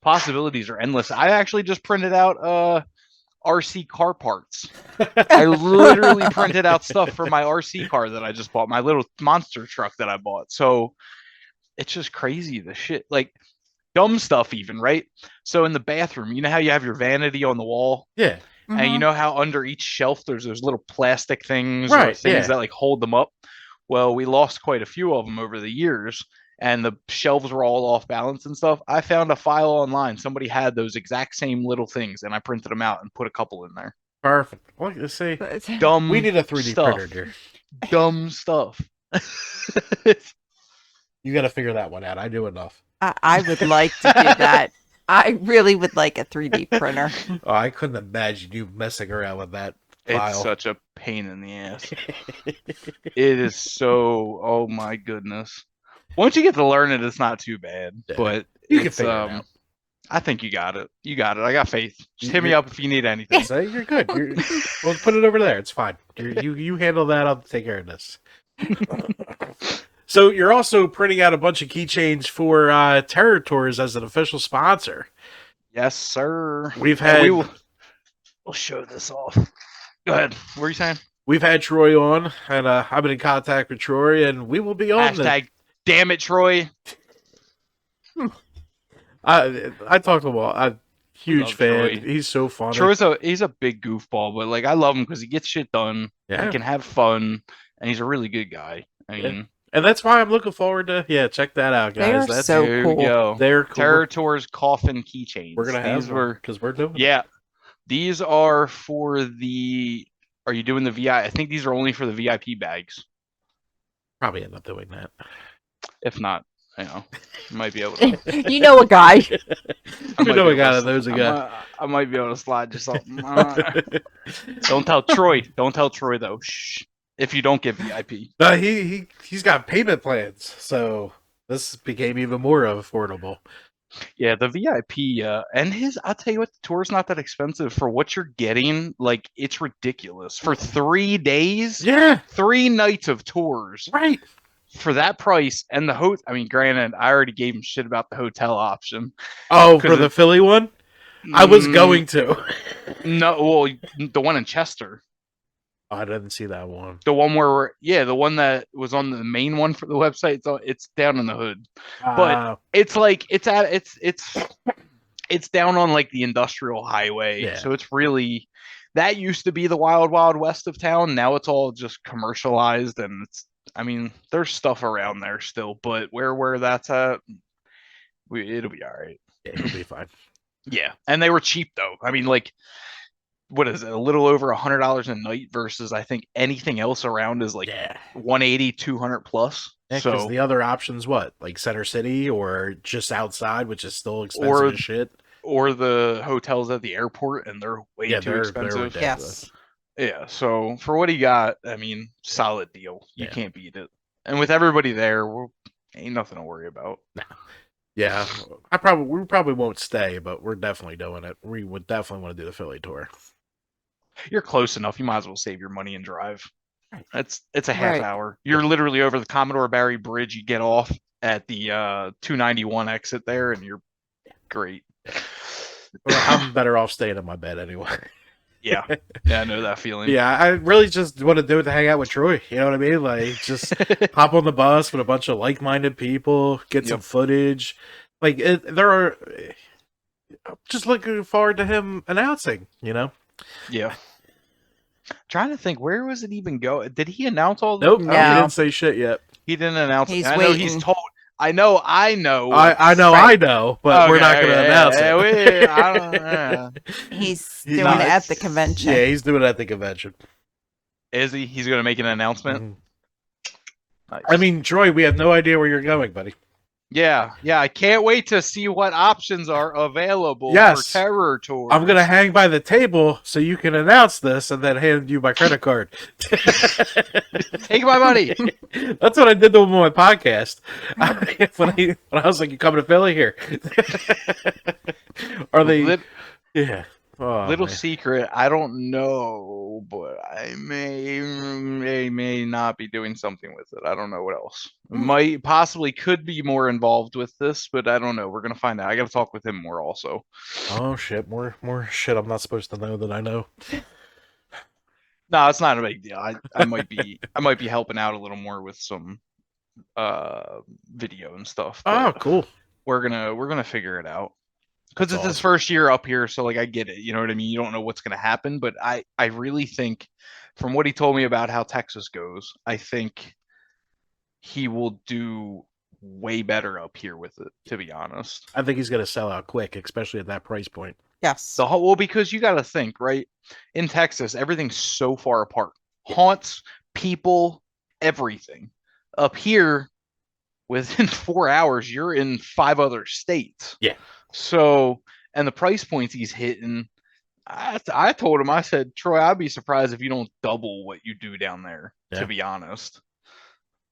Possibilities are endless. I actually just printed out RC car parts. I literally printed out stuff for my RC car that I just bought, my little monster truck that I bought. So it's just crazy, the shit, like dumb stuff even, right? So in the bathroom, you know how you have your vanity on the wall? Yeah. And you know how under each shelf there's those little plastic things or Right, things yeah. that like hold them up? Well, we lost quite a few of them over the years, and the shelves were all off balance and stuff. I found a file online. Somebody had those exact same little things, and I printed them out and put a couple in there. Perfect. Well, let's see. Dumb. We need a 3D stuff. printer, dear. Dumb stuff. You got to figure that one out. I do enough. I would like to do that. I really would like a 3D printer. Oh, I couldn't imagine you messing around with that file. It's such a pain in the ass. It is so. Oh my goodness. Once you get to learn it, it's not too bad. Yeah. But You can figure it out. I think you got it. You got it. I got faith. Just hit me up if you need anything. Say you're good. We'll put it over there. It's fine. You handle that. I'll take care of this. So you're also printing out a bunch of keychains for Terror Tours as an official sponsor. Yes, sir. We've had. We'll show this off. Go ahead. What were you saying? we've had Troy on, and I've been in contact with Troy, and we will be on Hashtag damn it, Troy. I talked to him all. I'm a huge Love fan. Troy. He's so funny. He's a big goofball, but like I love him because he gets shit done. Yeah. He can have fun, and he's a really good guy. I Yeah. mean, And that's why I'm looking forward to check that out, They guys. are That's so there cool. we go. they're cool. Terror Tours coffin keychains. We're gonna have these were because we're doing it. yeah. These are for the. Are you doing the VI? I think these are only for the VIP bags. Probably end up doing that. If not, you might be able to. You know a guy. You know a guy that knows a guy. I might be able to slide just something. Don't tell Troy. Don't tell Troy though. Shh. If you don't get VIP. No, he's got payment plans, so this became even more affordable. Yeah, the VIP and I'll tell you what, the tour's not that expensive for what you're getting. Like, it's ridiculous for 3 days. Yeah, 3 nights of tours right. for that price. And the I mean, granted, I already gave him shit about the hotel option. Oh, for the Philly one, I was going to. No, well, the one in Chester. Oh, I didn't see that one. The one the one that was on the main one for the website. It's down in the hood, but it's like it's down on like the industrial highway. Yeah. So it's really, that used to be the wild, wild west of town. Now it's all just commercialized, and I mean, there's stuff around there still, but where that's at, it'll be all right. Yeah, it'll be fine. Yeah, and they were cheap though. I mean, like, what is it? A little over $100 a night versus I think anything else around is like 180, 200 plus. Yeah, because the other options, what, like Center City or just outside, which is still expensive as shit, or the hotels at the airport, and they're way too expensive. Yes. Yeah. So for what he got, I mean, solid deal. You can't beat it. And with everybody there, ain't nothing to worry about. No. Yeah, we probably won't stay, but we're definitely doing it. We would definitely want to do the Philly tour. You're close enough. You might as well save your money and drive. It's a half hour. You're literally over the Commodore Barry Bridge. You get off at the 291 exit there, and you're great. Well, I'm better off staying in my bed anyway. Yeah, I know that feeling. Yeah, I really just want to do it to hang out with Troy. You know what I mean? Like, just hop on the bus with a bunch of like-minded people, get some footage. Like, I'm just looking forward to him announcing, Yeah. Trying to think, where was it even go? Did he announce all Nope, No. he didn't say shit yet. He didn't announce He's it. I know waiting. he's told. I know. I know, Right. but we're not going to announce it. I don't, He's doing it at the convention. Yeah, he's doing it at the convention. Is he? He's going to make an announcement? Mm-hmm. Nice. I mean, Troy, we have no idea where you're going, buddy. Yeah. I can't wait to see what options are available for Terror Tours. I'm going to hang by the table so you can announce this and then hand you my credit card. Take my money. That's what I did to him on my podcast. When I was like, "You coming to Philly here?" Are they? Yeah. Oh, Little man. secret, I don't know, but I may not be doing something with it. I don't know what else. Possibly could be more involved with this, but I don't know. We're gonna find out. I gotta talk with him more also. Oh shit! More shit. I'm not supposed to know that I know. No, it's not a big deal. I might be helping out a little more with some video and stuff. Oh, cool. We're gonna figure it out. Because it's his first year up here, so like I get it. You know what I mean? You don't know what's gonna happen, but I really think, from what he told me about how Texas goes, I think he will do way better up here with it, to be honest. I think he's gonna sell out quick, especially at that price point. Yes. Well, because you got to think, right? In Texas, everything's so far apart. Haunts, people, everything. Up here, within 4 hours, you're in 5 other states. Yeah. So, and the price points he's hitting, I told him, I said, Troy, I'd be surprised if you don't double what you do down there, to be honest.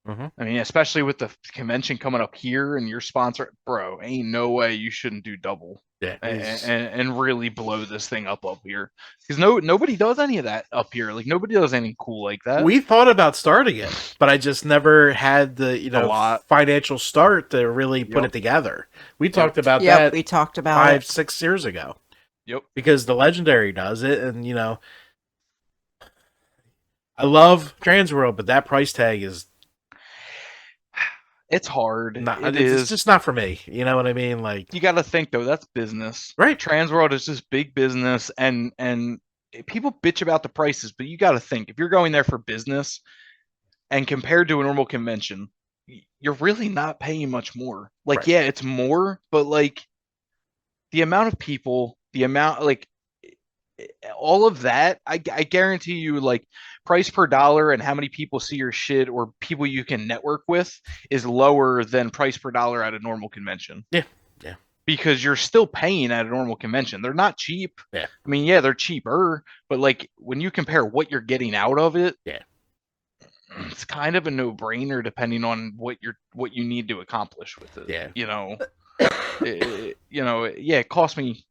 Mm-hmm. I mean, especially with the convention coming up here and your sponsor, bro, ain't no way you shouldn't do double. Yeah, and really blow this thing up here, because nobody does any of that up here. Like, nobody does anything cool like that. We thought about starting it, but I just never had the financial start to really put it together. We talked about that. We talked about 5-6 years ago. Yep. Because the Legendary does it, and I love Transworld, but that price tag is It's hard. not. It It's is. just not for me. You know what I mean? Like, You got to think though. That's business. right? Transworld is just big business, and people bitch about the prices, but you got to think if you're going there for business, and compared to a normal convention, you're really not paying much more. Like, Right. yeah, it's more, but like the amount of people, the amount, like all of that, I guarantee you, like price per dollar and how many people see your shit or people you can network with is lower than price per dollar at a normal convention. Yeah. Yeah. Because you're still paying at a normal convention. They're not cheap. Yeah. I mean, yeah, they're cheaper, but like when you compare what you're getting out of it, Yeah. it's kind of a no-brainer depending on what you need to accomplish with it. Yeah. You know, yeah, it cost me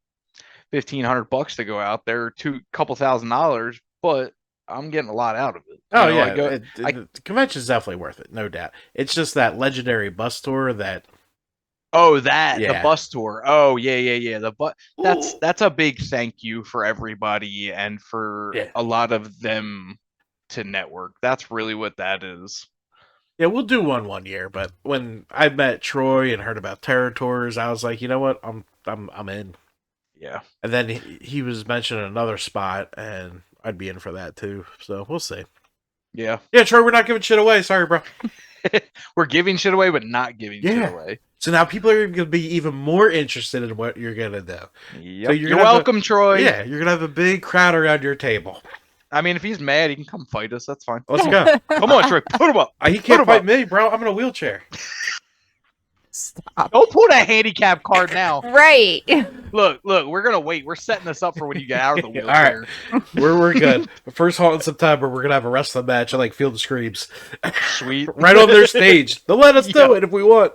$1,500 to go out there, couple $1,000, but I'm getting a lot out of it. Oh You know, yeah, the convention's definitely worth it, no doubt. It's just that legendary bus tour that. the Yeah. bus tour. Oh yeah. That's a big thank you for everybody and for Yeah. a lot of them to network. That's really what that is. Yeah, we'll do one year. But when I met Troy and heard about Terror Tours, I was like, you know what, I'm in. Yeah. And then he was mentioning another spot, and I'd be in for that too. So we'll see. Yeah. Yeah, Troy, we're not giving shit away. Sorry, bro. We're giving shit away, but not giving Yeah. shit away. So now people are going to be even more interested in what you're going to do. Yep. So you're welcome, Troy. Yeah, you're going to have a big crowd around your table. I mean, if he's mad, he can come fight us. That's fine. Let's go. Come on, Troy. Put him up. He can't him fight up. me, bro. I'm in a wheelchair. Stop. Don't pull that handicap card now. Right. Look, we're gonna wait. We're setting this up for when you get out of the All wheelchair. We're good. The first halt in September, we're going to have a wrestling match at like Field of Screams. Sweet. Right on their stage. They'll let us do Yeah. it if we want.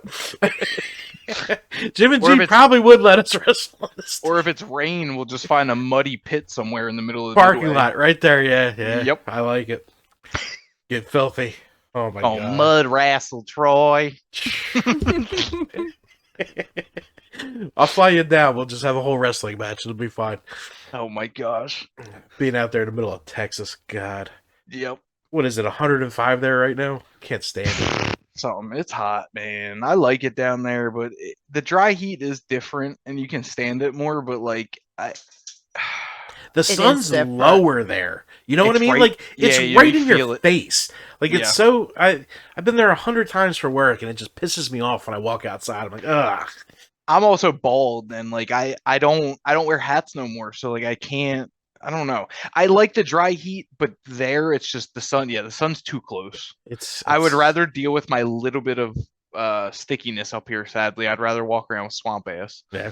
Jim and Or if G it's- probably would let us wrestle on this Or if it's rain, we'll just find a muddy pit somewhere in the middle of the parking midway. lot right there. Yeah. Yep. I like it. Get filthy. Oh my Oh, god. mud wrestle, Troy. I'll fly you down. We'll just have a whole wrestling match. It'll be fine. Oh my gosh. Being out there in the middle of Texas, God. Yep. What is it, 105 there right now? Can't stand it. Something. It's hot, man. I like it down there, but the dry heat is different, and you can stand it more. But like, The is sun's different. lower there. You know what I It's mean? right- Like, it's yeah, you right in feel your it. face. Like, it's Yeah. so... I've been there 100 times for work, and it just pisses me off when I walk outside. I'm like, ugh. I'm also bald, and like I don't wear hats no more, so like I can't. I don't know. I like the dry heat, but there it's just the sun. Yeah, the sun's too close. I would rather deal with my little bit of stickiness up here. Sadly, I'd rather walk around with swamp ass. Yeah.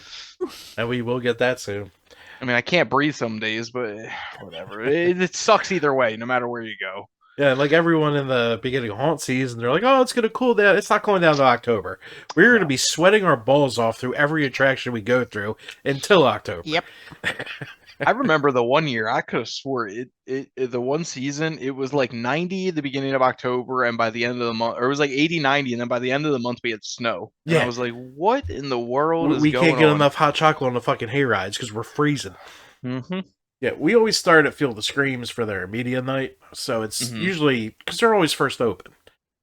And we will get that soon. I mean, I can't breathe some days, but whatever. It sucks either way, no matter where you go. Yeah, like everyone in the beginning of haunt season, they're like, oh, it's going to cool down. It's not cooling down until October. We're going to be sweating our balls off through every attraction we go through until October. Yep. I remember the one year I could have swore the one season it was like 90 at the beginning of October, and by the end of the month, or it was like 80, 90, and then by the end of the month we had snow. And Yeah. I was like, what in the world is We going can't get on? enough hot chocolate on the fucking hay rides because we're freezing. Mm-hmm. Yeah, we always start at Field of Screams for their media night, so it's Mhm. usually because they're always first open.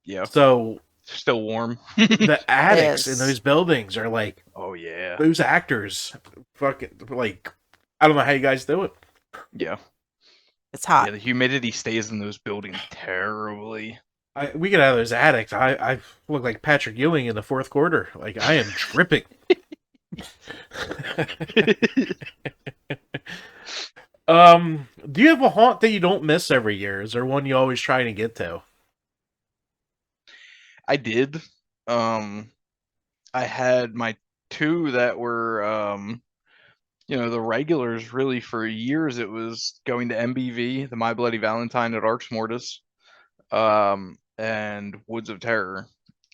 Yeah, So still warm. the attics in Yes. those buildings are like Oh yeah, those actors. Fucking like, I don't know how you guys do it. yeah, It's hot. yeah. The humidity stays in those buildings terribly. We get out of those attics. I look like Patrick Ewing in the fourth quarter. Like I am dripping. Do you have a haunt that you don't miss every year? Is there one you always try to get to? I did. I had my two that were the regulars really for years. It was going to MBV, the My Bloody Valentine at Arx Mortis, and Woods of Terror.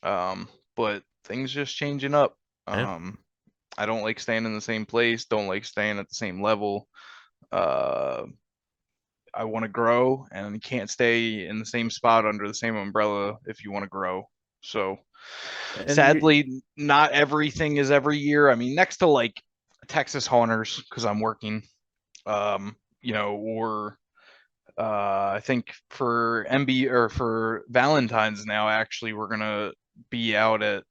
But things just changing up. Yeah. I don't like staying in the same place, don't like staying at the same level. I want to grow, and you can't stay in the same spot under the same umbrella if you want to grow. So And sadly, not everything is every year. I mean, next to like Texas Haunters, because I'm working, or I think for MB or for Valentine's now, actually, we're gonna be out at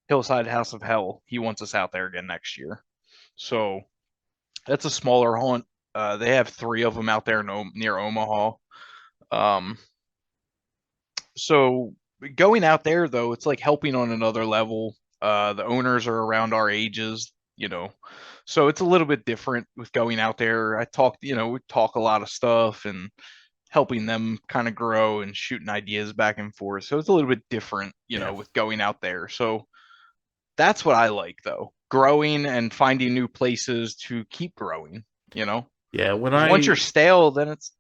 Hillside House of Hell. He wants us out there again next year. So that's a smaller haunt. They have 3 of them out there near Omaha. So going out there though, it's like helping on another level. The owners are around our ages, so it's a little bit different with going out there. We talk a lot of stuff and helping them kind of grow and shooting ideas back and forth. So it's a little bit different, with going out there. So that's what I like though, growing and finding new places to keep growing, Yeah, when 'Cause once you're stale, then it's,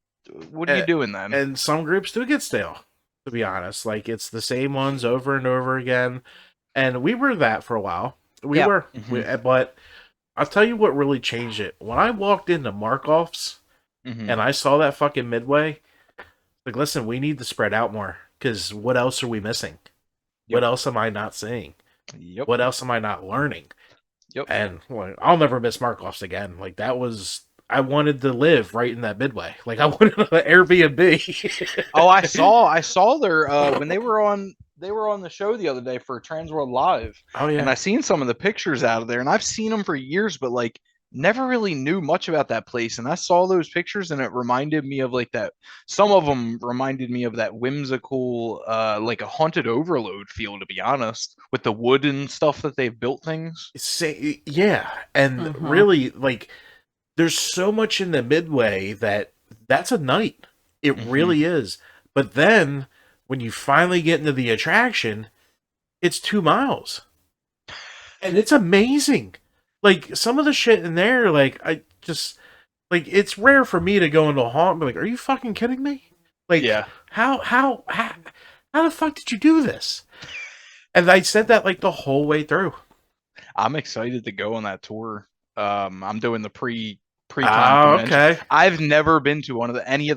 what are you doing then? And some groups do get stale, to be honest. Like, it's the same ones over and over again. And we were that for a while. But I'll tell you what really changed it. When I walked into Markoff's and I saw that fucking Midway, like, listen, we need to spread out more. Because what else are we missing? What else am I not seeing? What else am I not learning? And I'll never miss Markoff's again. Like, that was... I wanted to live right in that Midway. Like, I wanted an Airbnb. Oh, I saw their when they were on the show the other day for Transworld Live. Oh yeah. And I seen some of the pictures out of there, and I've seen them for years, but like never really knew much about that place. And I saw those pictures, and it reminded me of like that. Some of them reminded me of that whimsical, like a haunted overload feel, to be honest, with the wood and stuff that they've built things. Yeah, and really, like, there's so much in the Midway that's a night. It really is. But then when you finally get into the attraction, it's 2 miles. And it's amazing. Like, some of the shit in there, like, it's rare for me to go into a haunt and be like, are you fucking kidding me? Like, how the fuck did you do this? And I said that, like, the whole way through. I'm excited to go on that tour. I'm doing the pre-con convention. Okay. I've never been to any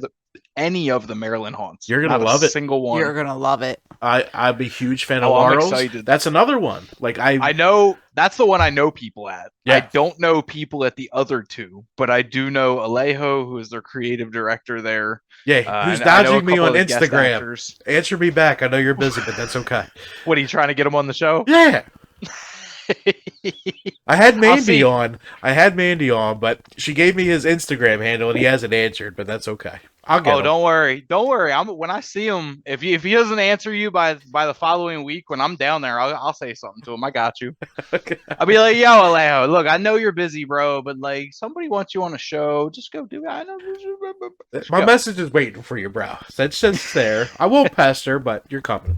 of the Maryland haunts. You're gonna love it. Single one. You're gonna love it. I'm a huge fan of Laurel's. I'm excited. That's another one. Like, I know that's the one I know people at. Yeah. I don't know people at the other 2, but I do know Alejo, who is their creative director there. Yeah, who's and I know a dodging me couple on of the guest Instagram. actors. Answer me back. I know you're busy, but that's okay. What, are you trying to get him on the show? Yeah. I had Mandy on, but she gave me his Instagram handle and he hasn't answered, but that's okay. I'll get him. Don't worry. When I see him, if he doesn't answer you by the following week when I'm down there, I'll say something to him. I got you. Okay. I'll be like, yo, Alejo, look, I know you're busy, bro, but like somebody wants you on a show, just go do it. I know. My message is waiting for you, bro. That's just there. I won't pester, but you're coming.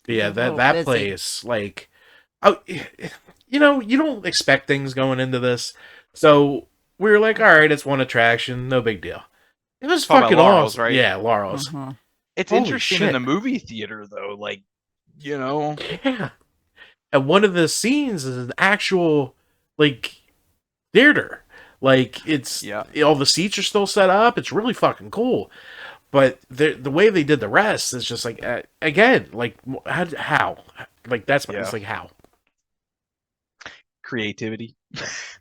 Yeah, that place, like, you don't expect things going into this, so we were like, all right, it's one attraction, no big deal. It was fucking Laurel's, awesome, right? Yeah, Laurel's. It's Holy interesting shit. in the movie theater though, like, Yeah, and one of the scenes is an actual, like, theater. Like, it's all the seats are still set up. It's really fucking cool. But the way they did the rest is just like, again, like, how? Like, that's what it's like, how? Creativity.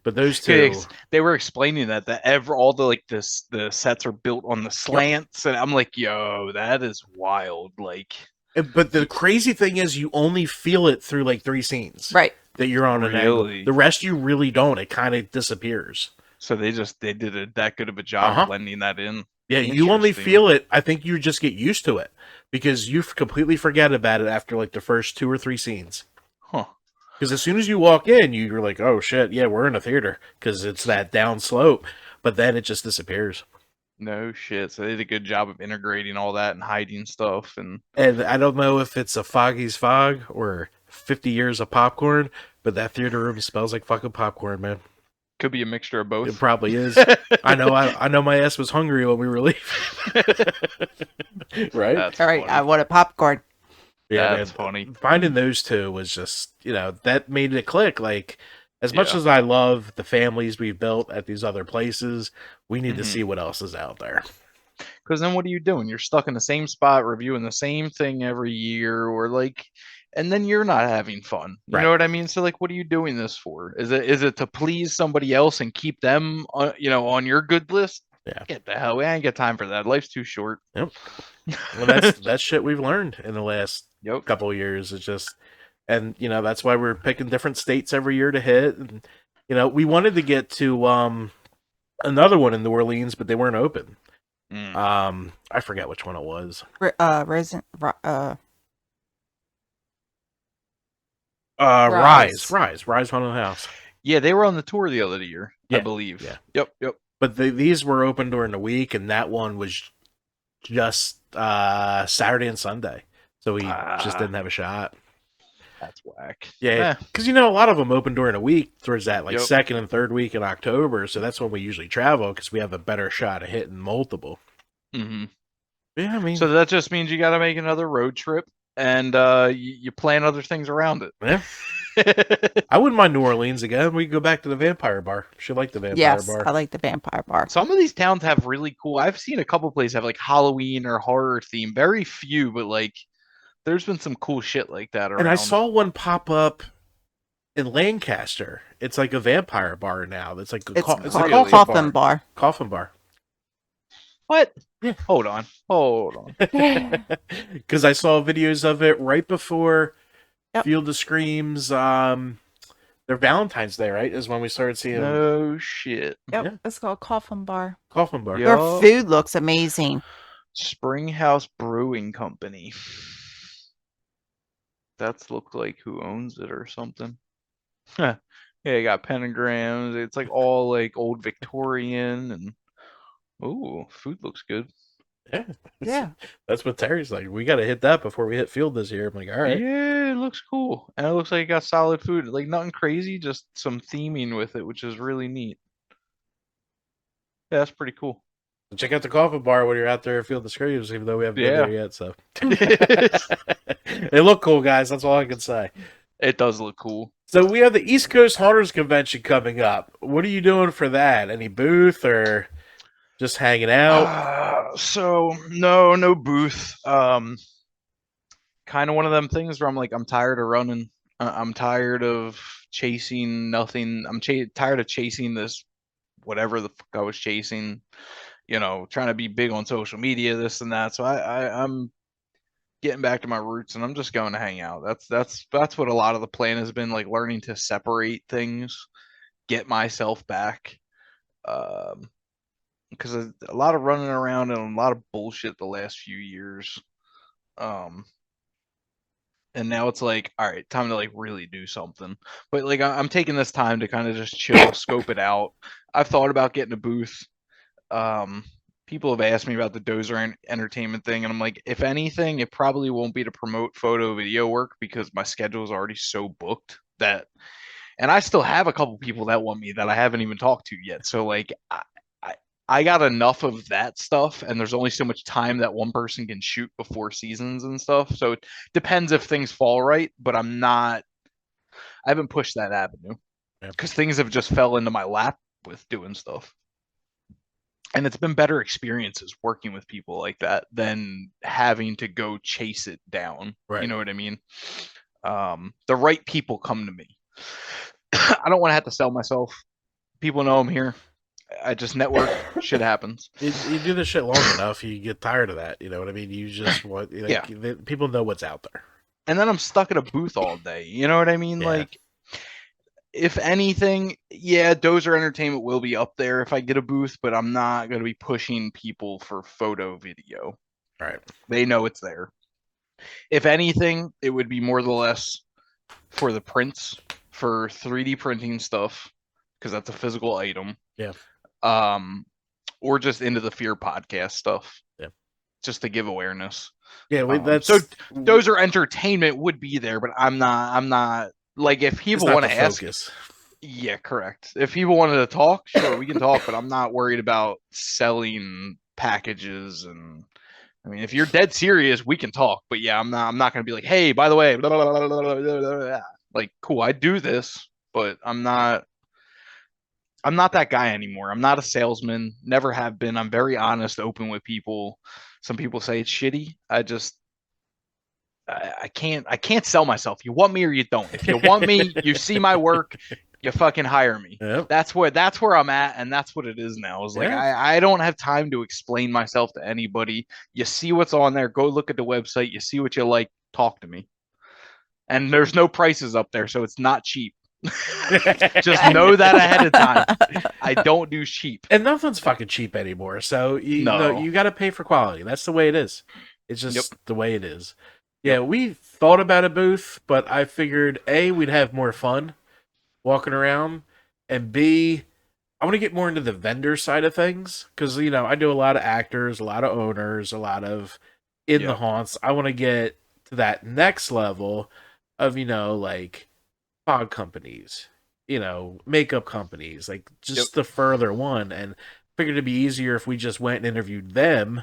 But those two, they were explaining that all the like the sets are built on the slants, and I'm like, yo, that is wild. Like, but the crazy thing is, you only feel it through like 3 scenes, right? That you're on an angle. The rest you really don't. It kind of disappears. So they did that good of a job blending that in. Yeah, you only feel it. I think you just get used to it because you completely forget about it after like the first 2 or 3 scenes. Huh. Because as soon as you walk in, you're like, oh shit, yeah, we're in a theater because it's that down slope. But then it just disappears. No shit. So they did a good job of integrating all that and hiding stuff. And I don't know if it's a Foggy's Fog or 50 years of popcorn, but that theater room smells like fucking popcorn, man. Could be a mixture of both. It probably is. I know my ass was hungry when we were leaving. Right? All right, I want a popcorn. Yeah, that's funny. Finding those 2 was just, that made it click. Like, as much as I love the families we've built at these other places, we need to see what else is out there. Because then what are you doing? You're stuck in the same spot reviewing the same thing every year, or like, and then you're not having fun. You Right. know what I mean? So like, what are you doing this for? Is it to please somebody else and keep them, on your good list? Yeah. Get the hell. We ain't got time for that. Life's too short. Yep. Well, that's shit we've learned in the last Yep. couple of years. It's just, and that's why we're picking different states every year to hit. And we wanted to get to another one in New Orleans, but they weren't open. I forget which one it was. Rise. Rise Haunted House. Yeah, they were on the tour the other year, I believe. Yeah. Yep. But these were open during the week, and that one was just Saturday and Sunday, so we just didn't have a shot. That's whack. Yeah, because a lot of them open during a week towards that second and third week in October, so that's when we usually travel because we have a better shot of hitting multiple. Mm-hmm. Yeah, I mean, so that just means you got to make another road trip, and you plan other things around it. Yeah. I wouldn't mind New Orleans again. We could go back to the Vampire Bar. She liked the Vampire Bar. I like the Vampire Bar. Some of these towns have really cool. I've seen a couple places have like Halloween or horror theme. Very few, but like there's been some cool shit like that around. And I saw one pop up in Lancaster. It's like a vampire bar now. It's like a coffin bar. Coffin bar. What? Yeah. Hold on. Because I saw videos of it right before Field of Screams. Their Valentine's Day, right, is when we started seeing. No shit. Yep, yeah. It's called Coffin Bar. Coffin Bar. Yep. Their food looks amazing. Springhouse Brewing Company. That's looked like who owns it or something. Yeah, you got pentagrams. It's like all like old Victorian and food looks good. Yeah. That's what Terry's like. We got to hit that before we hit Field this year. I'm like, all right. Yeah, it looks cool. And it looks like it got solid food. Like nothing crazy, just some theming with it, which is really neat. Yeah, that's pretty cool. Check out the Coffin Bar when you're out there at Field of Screams, even though we haven't been there yet. So they look cool, guys. That's all I can say. It does look cool. So we have the East Coast Haunters Convention coming up. What are you doing for that? Any booth or just hanging out? So no booth. Kind of one of them things where I'm like, I'm tired of running. I'm tired of chasing nothing. I'm tired of chasing this, whatever the fuck I was chasing. Trying to be big on social media, this and that. So I'm getting back to my roots, and I'm just going to hang out. That's what a lot of the plan has been, like learning to separate things, get myself back. Because a lot of running around and a lot of bullshit the last few years. And now it's like, all right, time to like really do something. But like I'm taking this time to kind of just chill, scope it out. I've thought about getting a booth. People have asked me about the Dozer entertainment thing, and I'm like, if anything, it probably won't be to promote photo video work because my schedule is already so booked that, and I still have a couple people that want me that I haven't even talked to yet. So like, I got enough of that stuff, and there's only so much time that one person can shoot before seasons and stuff. So it depends if things fall right, but I haven't pushed that avenue because things have just fell into my lap with doing stuff. And it's been better experiences working with people like that than having to go chase it down. Right. You know what I mean? The right people come to me. I don't want to have to sell myself. People know I'm here. I just network. Shit happens. You do this shit long enough, you get tired of that. You know what I mean? You just want, people know what's out there. And then I'm stuck at a booth all day. You know what I mean? Yeah. Like, if anything, Dozer Entertainment will be up there if I get a booth, but I'm not going to be pushing people for photo video. Right. They know it's there. If anything, it would be more or less for the prints, for 3D printing stuff, because that's a physical item. Yeah. Or just into the Fear podcast stuff. Yeah. Just to give awareness. Yeah, that's so Dozer Entertainment would be there, but I'm not like, if people want to ask. Yeah, correct. If people wanted to talk, sure, we can talk, but I'm not worried about selling packages. And I mean, if you're dead serious, we can talk. But yeah, I'm not going to be like, hey, by the way, blah, blah, blah, blah, blah, blah. Like, cool, I do this, but I'm not that guy anymore. I'm not a salesman, never have been. I'm very honest, open with people. Some people say it's shitty. I can't sell myself. You want me or you don't. If you want me, you see my work, you fucking hire me. Yep. That's where I'm at, and that's what it is now. It's like Yeah. I don't have time to explain myself to anybody. You see what's on there, go look at the website, you see what you like, talk to me. And there's no prices up there, so it's not cheap. Just know that ahead of time. I don't do cheap. And nothing's fucking cheap anymore. So you No. you got to pay for quality. That's the way it is. It's just Yep. the way it is. Yeah, we thought about a booth, but I figured A, we'd have more fun walking around, and B, I want to get more into the vendor side of things because I do a lot of actors, a lot of owners, a lot of in the Yep. haunts. I want to get to that next level of like fog companies, makeup companies, like just the further one, and figured it'd be easier if we just went and interviewed them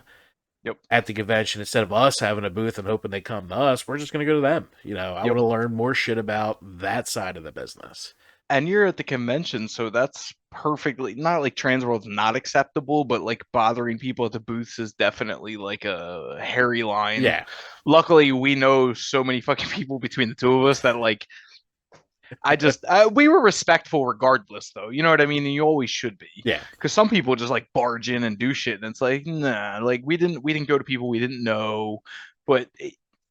at the convention instead of us having a booth and hoping they come to us. We're just going to go to them. I want to learn more shit about that side of the business. And you're at the convention, so that's perfectly not like Transworld's not acceptable, but like bothering people at the booths is definitely like a hairy line. Yeah. Luckily, we know so many fucking people between the two of us that like we were respectful regardless, though. You know what I mean? And you always should be. Yeah. Because some people just like barge in and do shit, and it's like, nah, like we didn't go to people we didn't know. But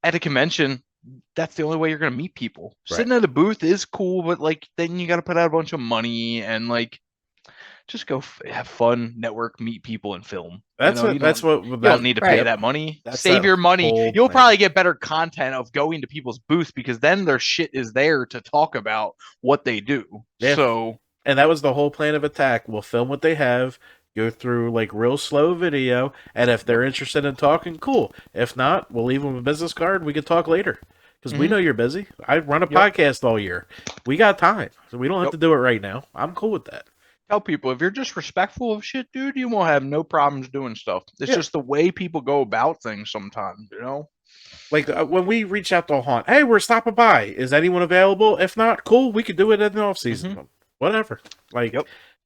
at a convention, that's the only way you're gonna meet people. Right. Sitting at a booth is cool, but like then you got to put out a bunch of money and like just go have fun, network, meet people, and film. That's you don't need to pay that money. Save your money. You'll probably get better content of going to people's booths because then their shit is there to talk about what they do. Yeah. So, and that was the whole plan of attack. We'll film what they have, go through like real slow video, and if they're interested in talking, cool. If not, we'll leave them a business card and we can talk later. Because we know you're busy. I run a podcast all year. We got time. So we don't have to do it right now. I'm cool with that. Tell people, if you're just respectful of shit, dude, you won't have no problems doing stuff. It's just the way people go about things sometimes, Like when we reach out to a haunt, hey, we're stopping by. Is anyone available? If not, cool. We could do it in the off season. Whatever. Like,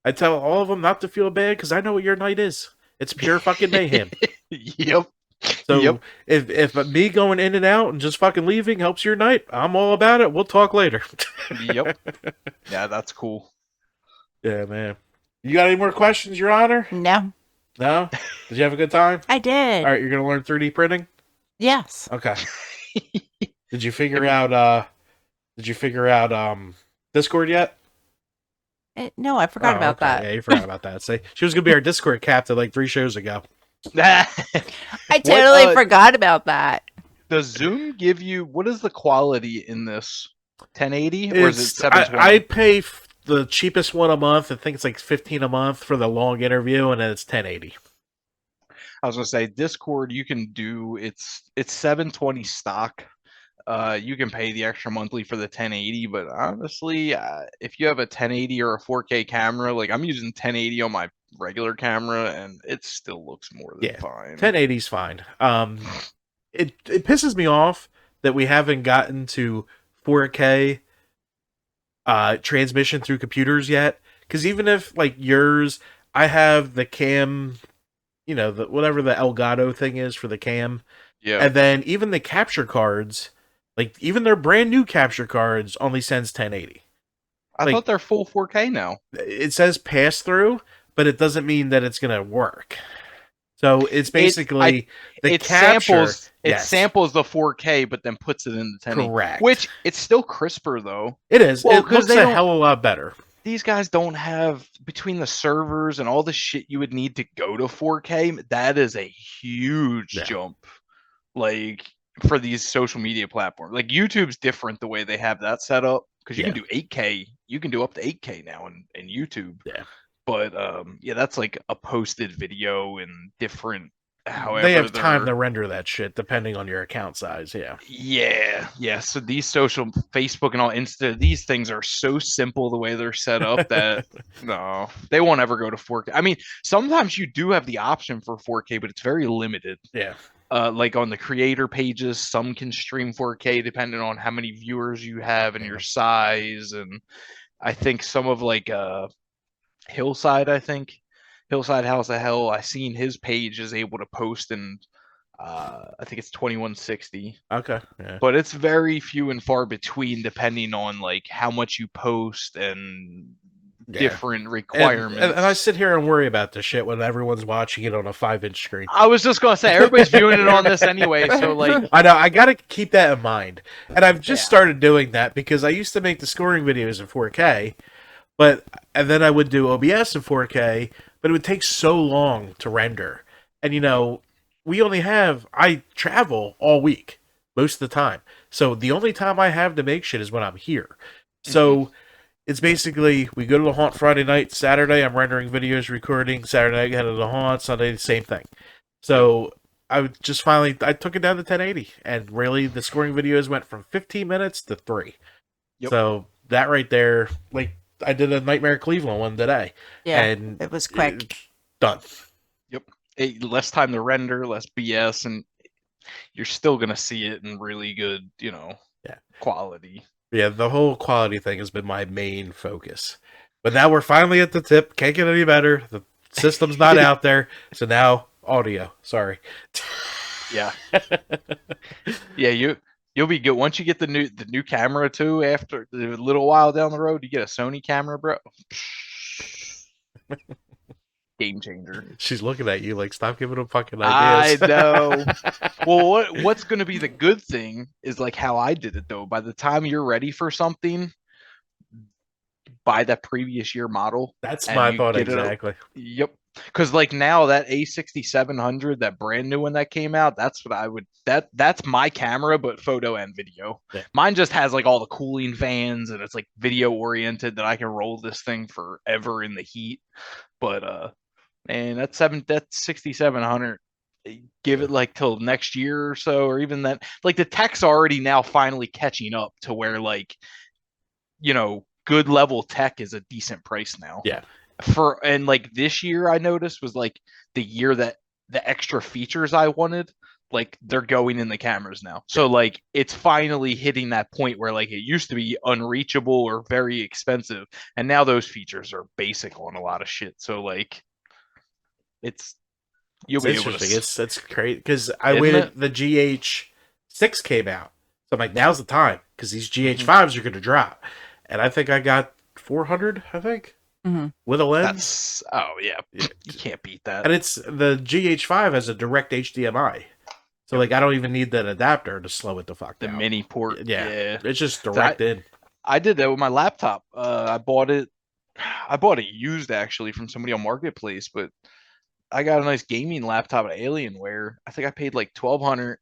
I tell all of them not to feel bad because I know what your night is. It's pure fucking mayhem. Yep. So if me going in and out and just fucking leaving helps your night, I'm all about it. We'll talk later. Yep. Yeah, that's cool. Yeah, man. You got any more questions, Your Honor? No. No? Did you have a good time? I did. All right, you're going to learn 3D printing? Yes. Okay. Did you figure out Discord yet? No, I forgot about that. Yeah, you forgot about that. Say she was going to be our Discord captain like 3 shows ago. I totally forgot about that. Does Zoom give you, what is the quality in this? 1080 or is it 720? I pay the cheapest one a month. I think it's like $15 a month for the long interview, and then it's 1080. I was gonna say Discord. You can do it's 720 stock. You can pay the extra monthly for the 1080, but honestly, if you have a 1080 or a 4K camera, like I'm using 1080 on my regular camera, and it still looks more than fine. 1080 is fine. It pisses me off that we haven't gotten to 4K transmission through computers yet, because even if like yours, I have the cam, whatever the Elgato thing is for the cam, and then even the capture cards, like even their brand new capture cards only sends 1080. I thought they're full 4K now. It says pass through, but it doesn't mean that it's gonna work. So it's basically it samples the 4K, but then puts it in the 1080. Correct. Which it's still crisper though. It is. Well, it looks a hell of a lot better. These guys don't have, between the servers and all the shit you would need to go to 4K. That is a huge jump. Like for these social media platforms, like YouTube's different the way they have that set up because you can do 8K. You can do up to 8K now in YouTube. Yeah. But that's like a posted video and different. However, they have time to render that shit depending on your account size. Yeah. So these social, Facebook and all Insta, these things are so simple the way they're set up that no, they won't ever go to 4K. I mean, sometimes you do have the option for 4K, but it's very limited. Yeah. Like on the creator pages, some can stream 4K depending on how many viewers you have and your size, and I think some of like Hillside House of Hell, I seen his page is able to post in I think it's 2160. Okay. Yeah. But it's very few and far between, depending on like how much you post and different requirements. And I sit here and worry about this shit when everyone's watching it on a 5-inch screen. I was just gonna say everybody's viewing it on this anyway, so like I know, I gotta keep that in mind. And I've just Yeah. started doing that because I used to make the scoring videos in 4K, and then I would do OBS in 4K, but it would take so long to render. And I travel all week, most of the time. So the only time I have to make shit is when I'm here. So it's basically, we go to the haunt Friday night, Saturday I'm rendering videos, recording, Saturday I head to the haunt, Sunday the same thing. So I took it down to 1080, and really the scoring videos went from 15 minutes to 3. Yep. So that right there, like I did a Nightmare Cleveland one today. Yeah, And it was quick. done. less time to render, less BS, and you're still gonna see it in really good, quality. Yeah, the whole quality thing has been my main focus. But now we're finally at the tip. Can't get any better. The system's not out there. So now audio. Sorry. Yeah. Yeah, you'll be good once you get the new camera too. After a little while down the road, you get a Sony camera, bro. Game changer. She's looking at you like, stop giving them fucking I ideas. know. Well, what's going to be the good thing is like how I did it though. By the time you're ready for something, buy that previous year model. That's and my you thought get it- exactly. Yep. Because like now that A6700, that brand new one that came out, that's what I would. That's my camera, but photo and video. Yeah. Mine just has like all the cooling fans, and it's like video oriented that I can roll this thing forever in the heat. But man, that's 6700. Give it like till next year or so, or even then. Like the tech's already now finally catching up to where like, good level tech is a decent price now. Yeah. And like this year I noticed was like the year that the extra features I wanted, like they're going in the cameras now. So like it's finally hitting that point where like it used to be unreachable or very expensive, and now those features are basic on a lot of shit. So like you'll be able to. It's great because I Isn't waited. it? The GH6 came out, so I'm like, now's the time because these Mm-hmm. GH5s are going to drop, and I think I got 400. I think with a lens. You can't beat that. And it's the GH5 has a direct HDMI, so like I don't even need that adapter to slow it the fuck The down. mini port. Yeah, it's just direct in. I did that with my laptop. I bought it used actually from somebody on Marketplace, but I got a nice gaming laptop at Alienware. I think I paid like $1,200,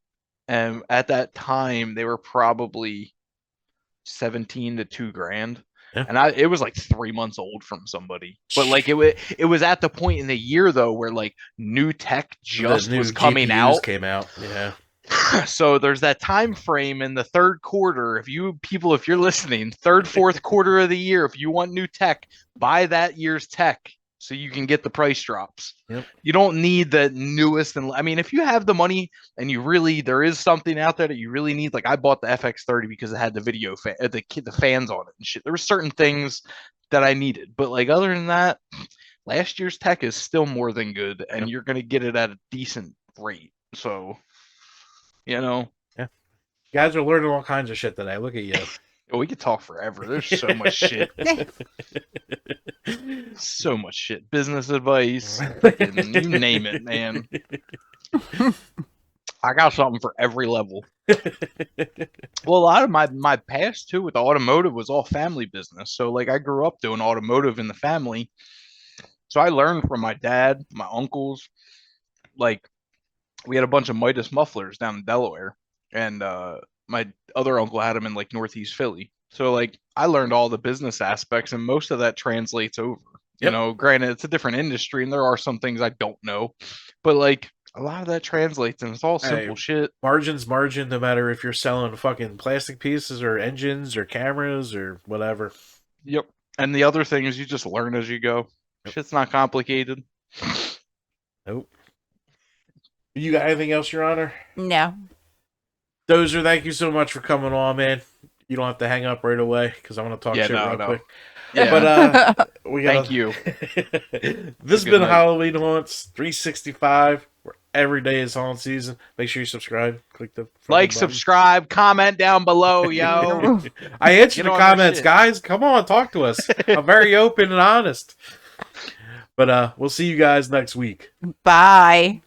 and at that time they were probably 17 to $2,000. Yeah. And it was like 3 months old from somebody, but like it was at the point in the year though where like new tech just The new was coming GPUs out. Came out. Yeah. So there's that time frame in the third quarter. If you're listening, third, fourth quarter of the year, if you want new tech, buy that year's tech so you can get the price drops. Yep. You don't need the newest. And I mean, if you have the money and there is something out there that you really need, like I bought the FX30 because it had the video the fans on it and shit. There were certain things that I needed, but like other than that, last year's tech is still more than good, and you're gonna get it at a decent rate. So. You guys are learning all kinds of shit today. Look at you. We could talk forever. There's so much shit. So much shit. Business advice. Fucking, you name it, man. I got something for every level. Well, a lot of my past too with the automotive was all family business. So like I grew up doing automotive in the family. So I learned from my dad, my uncles. Like we had a bunch of Midas mufflers down in Delaware, and my other uncle had them in like Northeast Philly. So like I learned all the business aspects, and most of that translates over. Yep. Granted it's a different industry, and there are some things I don't know, but like a lot of that translates, and it's all simple shit. Margin's margin, no matter if you're selling fucking plastic pieces or engines or cameras or whatever. Yep. And the other thing is you just learn as you go. Yep. Shit's not complicated. Nope. You got anything else, Your Honor? No. Dozer, thank you so much for coming on, man. You don't have to hang up right away because I want to talk shit real quick. Yeah. But we got. Thank you. This has been night. Halloween Haunts 365, where every day is on season. Make sure you subscribe. Click the Like, button. subscribe, comment down below, yo. I answer Get the on their comments, shit. guys. Come on, talk to us. I'm very open and honest. But we'll see you guys next week. Bye.